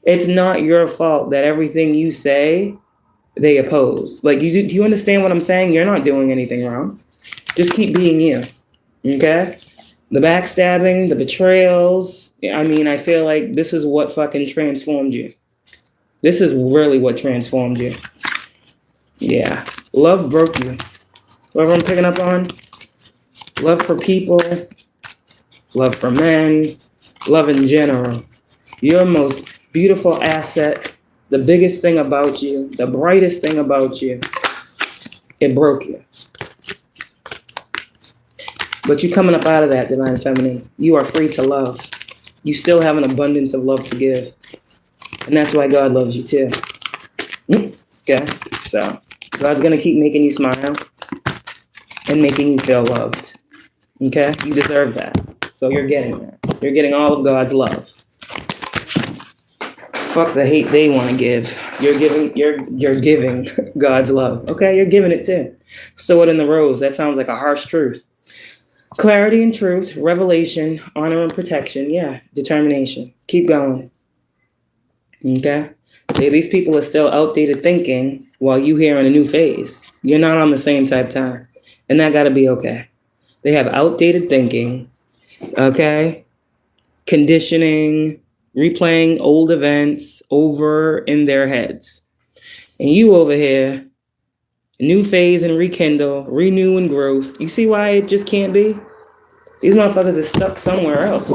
It's not your fault that everything you say, they oppose. Like, do you understand what I'm saying? You're not doing anything wrong. Just keep being you. Okay? The backstabbing, the betrayals. I mean, I feel like this is what fucking transformed you. This is really what transformed you. Yeah. Love broke you. Whatever I'm picking up on. Love for people. Love for men. Love in general. Your most beautiful asset. The biggest thing about you. The brightest thing about you. It broke you. But you coming up out of that, Divine Feminine. You are free to love. You still have an abundance of love to give. And that's why God loves you too. Okay? So, God's going to keep making you smile and making you feel loved. Okay? You deserve that. So you're getting that. You're getting all of God's love. Fuck the hate they want to give. You're giving God's love. Okay? You're giving it too. Sword in the rose. That sounds like a harsh truth. Clarity and truth, revelation, honor and protection. Yeah, determination. Keep going. Okay? See, these people are still outdated thinking while you here in a new phase. You're not on the same type time. And that got to be okay. They have outdated thinking. Okay? Conditioning, replaying old events over in their heads. And you over here, new phase and rekindle, renew and growth. You see why it just can't be? These motherfuckers are stuck somewhere else.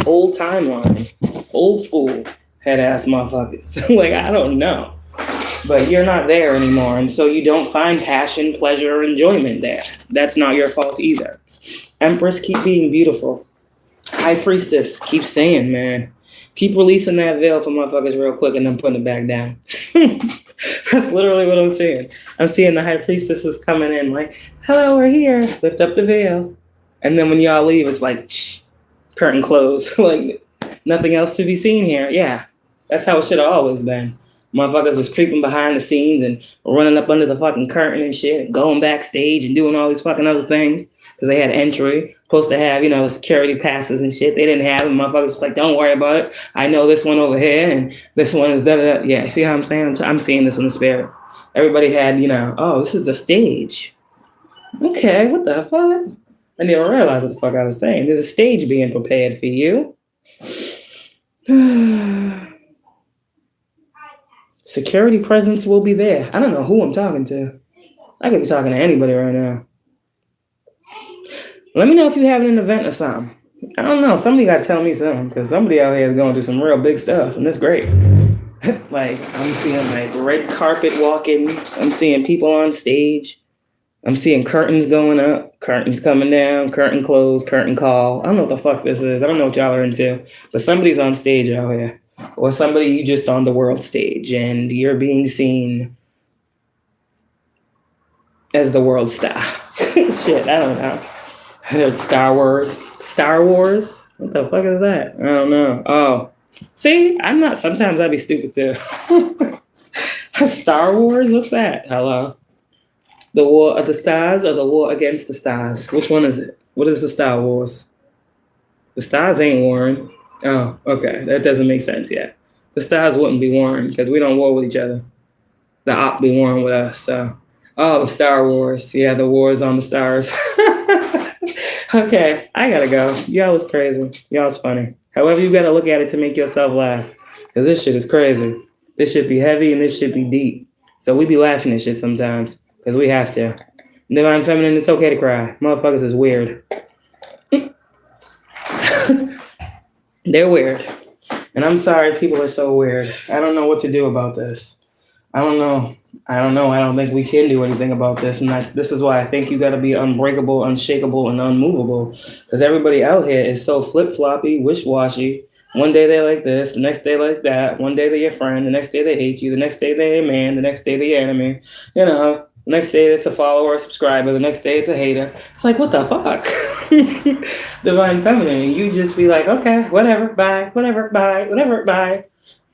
Old timeline. Old school head ass motherfuckers. Like, I don't know. But you're not there anymore. And so you don't find passion, pleasure, or enjoyment there. That's not your fault either. Empress, keep being beautiful. High Priestess, keep saying, man. Keep releasing that veil for motherfuckers real quick and then putting it back down. That's literally what I'm saying. I'm seeing the High Priestesses coming in like, hello, we're here. Lift up the veil. And then when y'all leave, it's like, shh, curtain closed. Like, nothing else to be seen here. Yeah, that's how it should have always been. Motherfuckers was creeping behind the scenes and running up under the fucking curtain and shit, and going backstage and doing all these fucking other things because they had entry. Supposed to have, security passes and shit. They didn't have them. Motherfuckers was like, don't worry about it. I know this one over here and this one is da-da-da. Yeah, see how I'm saying? I'm seeing this in the spirit. Everybody had, oh, this is the stage. Okay, what the fuck? I didn't even realize what the fuck I was saying. There's a stage being prepared for you. Security presence will be there. I don't know who I'm talking to. I could be talking to anybody right now. Let me know if you're having an event or something. I don't know. Somebody got to tell me something because somebody out here is going through some real big stuff, and that's great. Like, I'm seeing like red carpet walking. I'm seeing people on stage. I'm seeing curtains going up, curtains coming down, curtain close, curtain call. I don't know what the fuck this is. I don't know what y'all are into. But somebody's on stage out here. Or somebody you just on the world stage and you're being seen as the world star. Shit, I don't know. Star Wars. Star Wars? What the fuck is that? I don't know. Oh. See, sometimes I be stupid too. Star Wars? What's that? Hello? The War of the Stars or the War Against the Stars? Which one is it? What is the Star Wars? The stars ain't warring. Oh, okay. That doesn't make sense yet. The stars wouldn't be warring because we don't war with each other. The op be warring with us. So, the Star Wars. Yeah, the wars on the stars. Okay, I gotta go. Y'all is crazy. Y'all's funny. However, you gotta look at it to make yourself laugh. Because this shit is crazy. This should be heavy and this should be deep. So we be laughing at shit sometimes. Because we have to. Divine Feminine, it's okay to cry. Motherfuckers is weird. They're weird. And I'm sorry people are so weird. I don't know what to do about this. I don't know. I don't think we can do anything about this. And this is why I think you got to be unbreakable, unshakable, and unmovable. Because everybody out here is so flip-floppy, wish-washy. One day they're like this, the next day like that. One day they're your friend, the next day they hate you, the next day they're your man, the next day they're your enemy. The next day it's a follower, a subscriber. The next day it's a hater. It's like, what the fuck? Divine Feminine. And you just be like, okay, whatever, bye, whatever, bye, whatever, bye.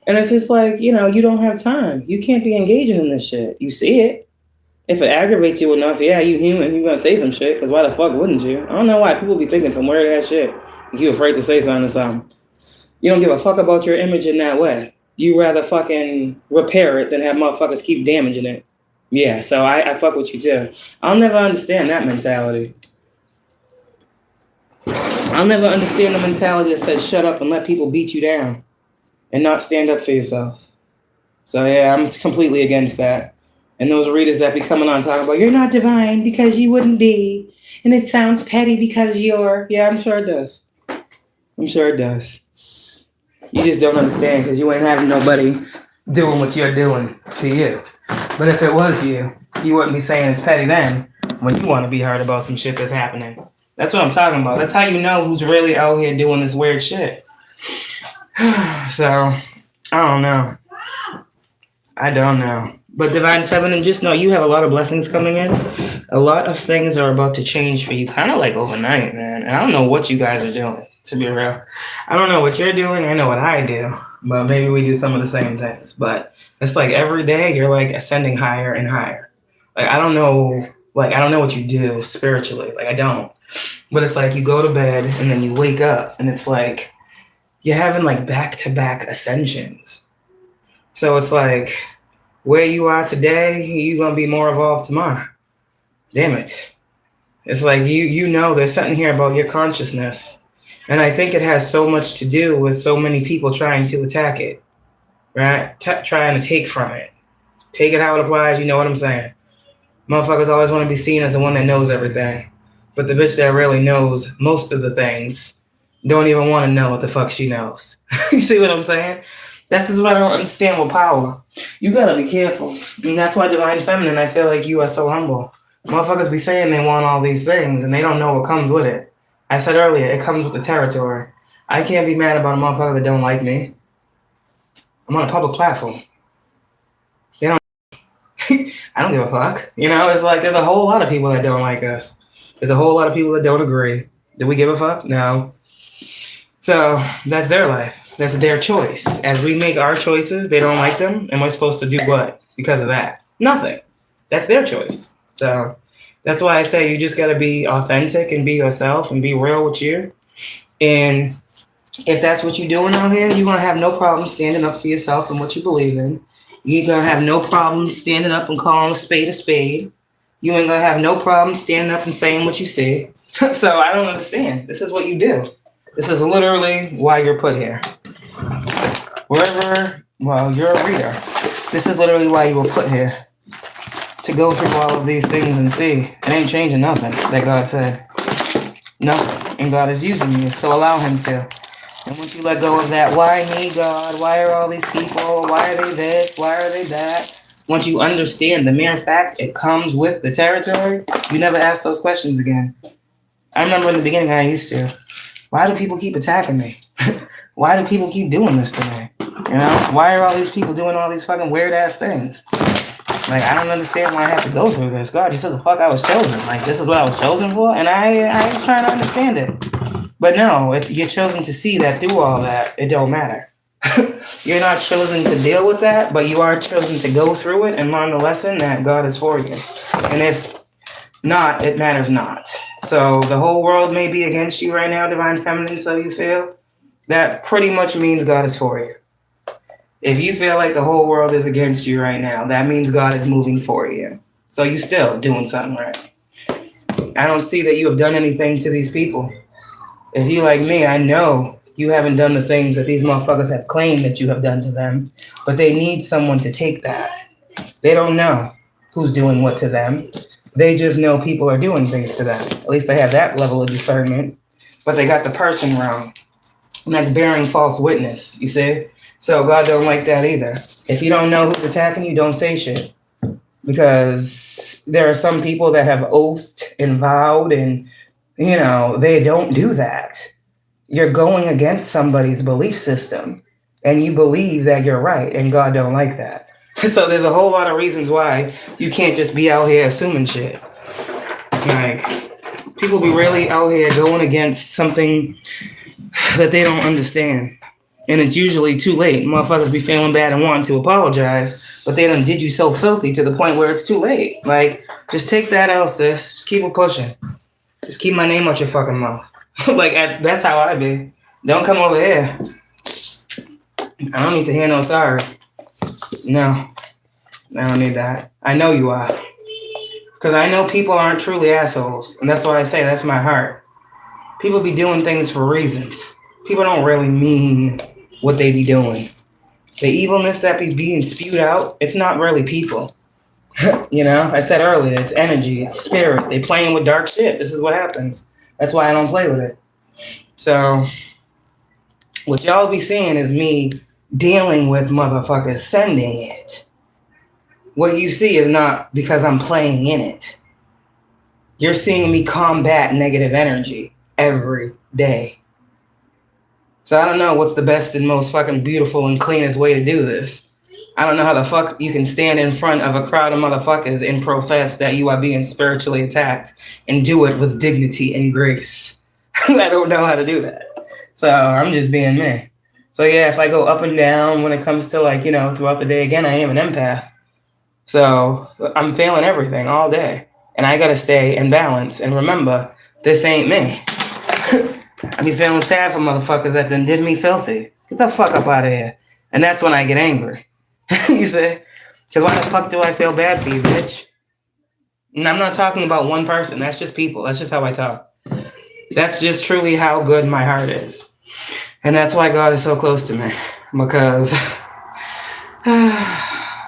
And it's just like, you don't have time. You can't be engaging in this shit. You see it. If it aggravates you enough, yeah, you human, you're going to say some shit, because why the fuck wouldn't you? I don't know why people be thinking some weird ass shit if you're afraid to say something to something. You don't give a fuck about your image in that way. You rather fucking repair it than have motherfuckers keep damaging it. Yeah, so I fuck with you too. I'll never understand that mentality. I'll never understand the mentality that says shut up and let people beat you down and not stand up for yourself. So yeah, I'm completely against that. And those readers that be coming on talking about, you're not divine because you wouldn't be. And it sounds petty because you're. Yeah, I'm sure it does. I'm sure it does. You just don't understand because you ain't having nobody doing what you're doing to you. But if it was you, you wouldn't be saying it's petty then when you want to be heard about some shit that's happening. That's what I'm talking about. That's how you know who's really out here doing this weird shit. So, I don't know. I don't know. But Divine Feminine, just know you have a lot of blessings coming in. A lot of things are about to change for you, kind of like overnight, man. And I don't know what you guys are doing, to be real. I don't know what you're doing. I know what I do. But maybe we do some of the same things. But it's like every day you're like ascending higher and higher. Like, I don't know what you do spiritually. Like, I don't. But it's like you go to bed and then you wake up and it's like you're having like back-to-back ascensions. So it's like where you are today, you're going to be more evolved tomorrow. Damn it. It's like you know there's something here about your consciousness. And I think it has so much to do with so many people trying to attack it, right? Trying to take from it. Take it how it applies, you know what I'm saying? Motherfuckers always want to be seen as the one that knows everything. But the bitch that really knows most of the things don't even want to know what the fuck she knows. You see what I'm saying? That's just what I don't understand with power. You gotta be careful. And that's why Divine Feminine, I feel like you are so humble. Motherfuckers be saying they want all these things and they don't know what comes with it. I said earlier, it comes with the territory. I can't be mad about a motherfucker that don't like me. I'm on a public platform. They don't I don't give a fuck. It's like there's a whole lot of people that don't like us. There's a whole lot of people that don't agree. Do we give a fuck? No. So that's their life. That's their choice. As we make our choices, they don't like them, and we're supposed to do what because of that? Nothing. That's their choice. So that's why I say you just got to be authentic and be yourself and be real with you. And if that's what you're doing out here, you're going to have no problem standing up for yourself and what you believe in. You're going to have no problem standing up and calling a spade a spade. You ain't going to have no problem standing up and saying what you say. So I don't understand. This is what you do. This is literally why you're put here. You're a reader. This is literally why you were put here. To go through all of these things and see. It ain't changing nothing that God said. Nothing. And God is using you, so allow him to. And once you let go of that, why me, God? Why are all these people? Why are they this? Why are they that? Once you understand the mere fact it comes with the territory, you never ask those questions again. I remember in the beginning I used to. Why do people keep attacking me? Why do people keep doing this to me? Why are all these people doing all these fucking weird ass things? Like, I don't understand why I have to go through this. God, you said the fuck I was chosen. Like, this is what I was chosen for? And I was trying to understand it. But no, you're chosen to see that through all that, it don't matter. You're not chosen to deal with that, but you are chosen to go through it and learn the lesson that God is for you. And if not, it matters not. So the whole world may be against you right now, Divine Feminine, so you feel. That pretty much means God is for you. If you feel like the whole world is against you right now, that means God is moving for you. So you still doing something right. I don't see that you have done anything to these people. If you like me, I know you haven't done the things that these motherfuckers have claimed that you have done to them, but they need someone to take that. They don't know who's doing what to them. They just know people are doing things to them. At least they have that level of discernment, but they got the person wrong. And that's bearing false witness, you see? So God don't like that either. If you don't know who's attacking you, don't say shit. Because there are some people that have oathed and vowed and, they don't do that. You're going against somebody's belief system and you believe that you're right and God don't like that. So there's a whole lot of reasons why you can't just be out here assuming shit. Like, people be really out here going against something that they don't understand. And it's usually too late. Motherfuckers be feeling bad and wanting to apologize, but they done did you so filthy to the point where it's too late. Like, just take that L, sis. Just keep it pushing. Just keep my name out your fucking mouth. Like, that's how I be. Don't come over here. I don't need to hear no sorry. No. I don't need that. I know you are. Because I know people aren't truly assholes. And that's why I say that's my heart. People be doing things for reasons. People don't really mean what they be doing. The evilness that be being spewed out, it's not really people. You know, I said earlier, it's energy, it's spirit. They playing with dark shit. This is what happens. That's why I don't play with it. So, what y'all be seeing is me dealing with motherfuckers sending it. What you see is not because I'm playing in it. You're seeing me combat negative energy every day. So I don't know what's the best and most fucking beautiful and cleanest way to do this. I don't know how the fuck you can stand in front of a crowd of motherfuckers and profess that you are being spiritually attacked and do it with dignity and grace. I don't know how to do that. So I'm just being me. So yeah, if I go up and down when it comes to, like, you know, throughout the day, again, I am an empath. So I'm feeling everything all day. And I gotta stay in balance. And remember, this ain't me. I be feeling sad for motherfuckers that done did me filthy. Get the fuck up out of here. And that's when I get angry. You see? Because why the fuck do I feel bad for you, bitch? And I'm not talking about one person. That's just people. That's just how I talk. That's just truly how good my heart is. And that's why God is so close to me. Because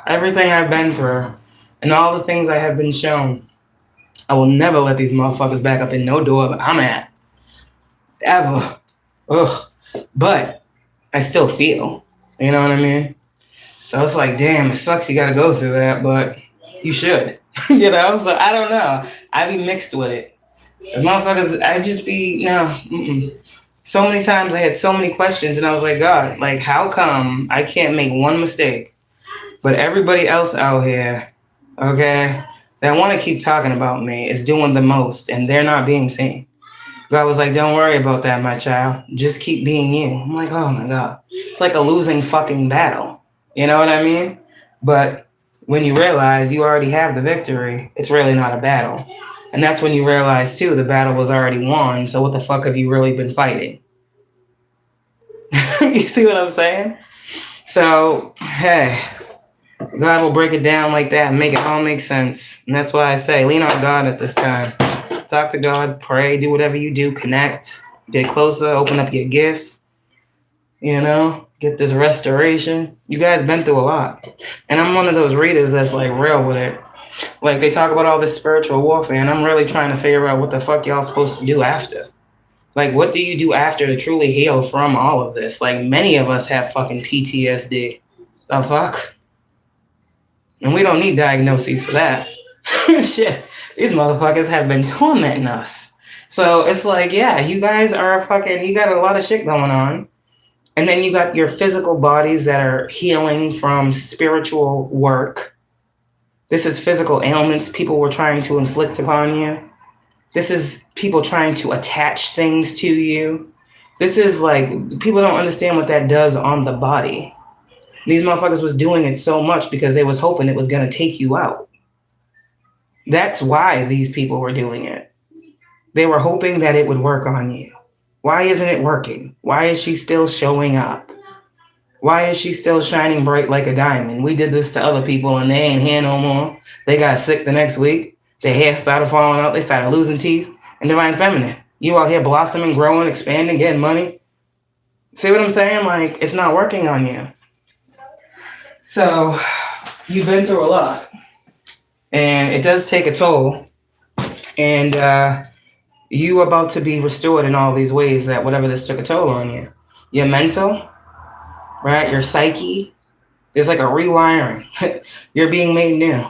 everything I've been through and all the things I have been shown, I will never let these motherfuckers back up in no door that I'm at. Ever. Ugh. But I still feel. You know what I mean? So it's like, damn, it sucks you gotta go through that, but you should. You know? So I don't know. I be mixed with it. As motherfuckers, I just be, no. So many times I had so many questions and I was like, God, like, how come I can't make one mistake, but everybody else out here, okay, that want to keep talking about me is doing the most and they're not being seen. God was like, don't worry about that, my child. Just keep being you. I'm like, oh my God. It's like a losing fucking battle. You know what I mean? But when you realize you already have the victory, it's really not a battle. And that's when you realize, too, the battle was already won. So what the fuck have you really been fighting? You see what I'm saying? So, hey, God will break it down like that and make it all make sense. And that's why I say, lean on God at this time. Talk to God, pray, do whatever you do, connect, get closer, open up your gifts, you know, get this restoration. You guys been through a lot. And I'm one of those readers that's like real with it. Like, they talk about all this spiritual warfare, and I'm really trying to figure out what the fuck y'all supposed to do after. Like, what do you do after to truly heal from all of this? Like, many of us have fucking PTSD. The fuck? And we don't need diagnoses for that. Shit. These motherfuckers have been tormenting us. So it's like, yeah, you guys are fucking, you got a lot of shit going on. And then you got your physical bodies that are healing from spiritual work. This is physical ailments people were trying to inflict upon you. This is people trying to attach things to you. This is like, people don't understand what that does on the body. These motherfuckers was doing it so much because they was hoping it was going to take you out. That's why these people were doing it. They were hoping that it would work on you. Why isn't it working? Why is she still showing up? Why is she still shining bright like a diamond? We did this to other people and they ain't here no more. They got sick the next week. Their hair started falling out. They started losing teeth. And Divine Feminine, you out here blossoming, growing, expanding, getting money. See what I'm saying? Like, it's not working on you. So, you've been through a lot. And it does take a toll. And you about to be restored in all these ways that whatever this took a toll on you. Your mental, right? Your psyche. There's like a rewiring. You're being made new.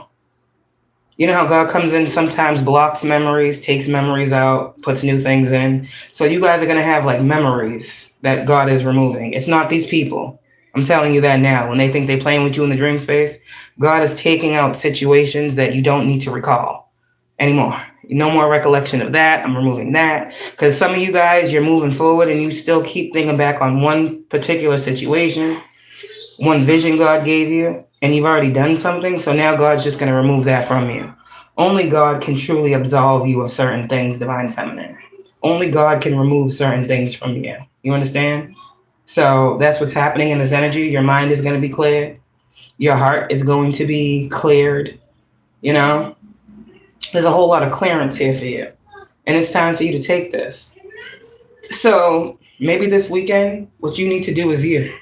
You know how God comes in, sometimes blocks memories, takes memories out, puts new things in. So you guys are going to have like memories that God is removing. It's not these people. I'm telling you that now. When they think they're playing with you in the dream space, God is taking out situations that you don't need to recall anymore. No more recollection of that. I'm removing that. Because some of you guys, you're moving forward and you still keep thinking back on one particular situation, one vision God gave you, and you've already done something. So now God's just going to remove that from you. Only God can truly absolve you of certain things, Divine Feminine. Only God can remove certain things from you. You understand? So that's what's happening in this energy. Your mind is going to be cleared. Your heart is going to be cleared. You know, there's a whole lot of clearance here for you. And it's time for you to take this. So maybe this weekend, what you need to do is you.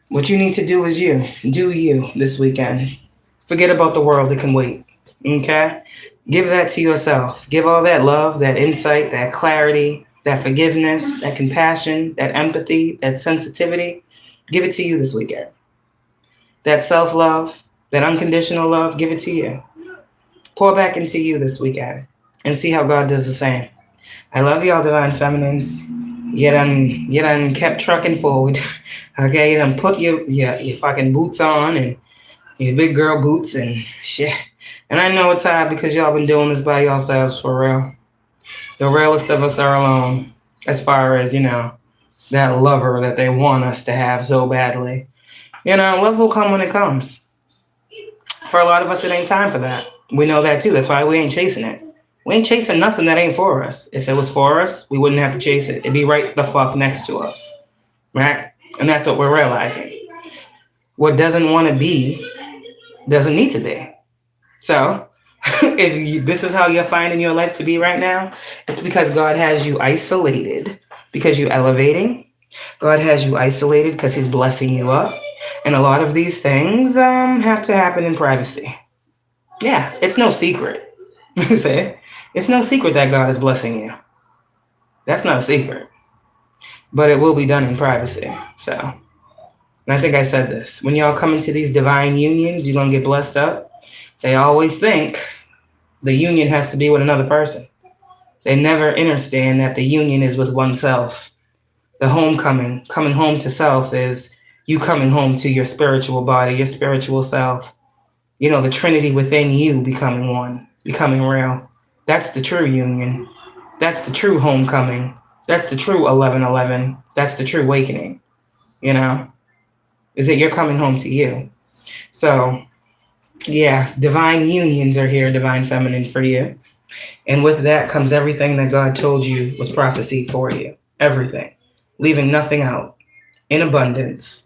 What you need to do is you. Do you this weekend. Forget about the world. It can wait. Okay? Give that to yourself. Give all that love, that insight, that clarity, that forgiveness, that compassion, that empathy, that sensitivity. Give it to you this weekend. That self-love, that unconditional love, give it to you. Pour back into you this weekend and see how God does the same. I love y'all, Divine Feminines. You done kept trucking forward. Okay, you done put your fucking boots on and your big girl boots and shit. And I know it's hard because y'all been doing this by yourselves for real. The realest of us are alone as far as, that lover that they want us to have so badly. Love will come when it comes. For a lot of us, it ain't time for that. We know that too. That's why we ain't chasing it. We ain't chasing nothing that ain't for us. If it was for us, we wouldn't have to chase it. It'd be right the fuck next to us. Right? And that's what we're realizing. What doesn't want to be doesn't need to be. So, if this is how you're finding your life to be right now, it's because God has you isolated because you're elevating. God has you isolated because he's blessing you up. And a lot of these things have to happen in privacy. Yeah, it's no secret. See? It's no secret that God is blessing you. That's not a secret. But it will be done in privacy. So, and I think I said this. When y'all come into these divine unions, you're going to get blessed up. They always think the union has to be with another person. They never understand that the union is with oneself. The homecoming, coming home to self, is you coming home to your spiritual body, your spiritual self. The Trinity within you becoming one, becoming real. That's the true union. That's the true homecoming. That's the true 11:11. That's the true awakening. Is that you're coming home to you. So, yeah, divine unions are here, Divine Feminine, for you. And with that comes everything that God told you was prophecy for you. Everything. Leaving nothing out. In abundance.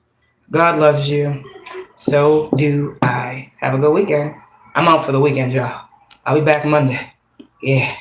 God loves you. So do I. Have a good weekend. I'm out for the weekend, y'all. I'll be back Monday. Yeah.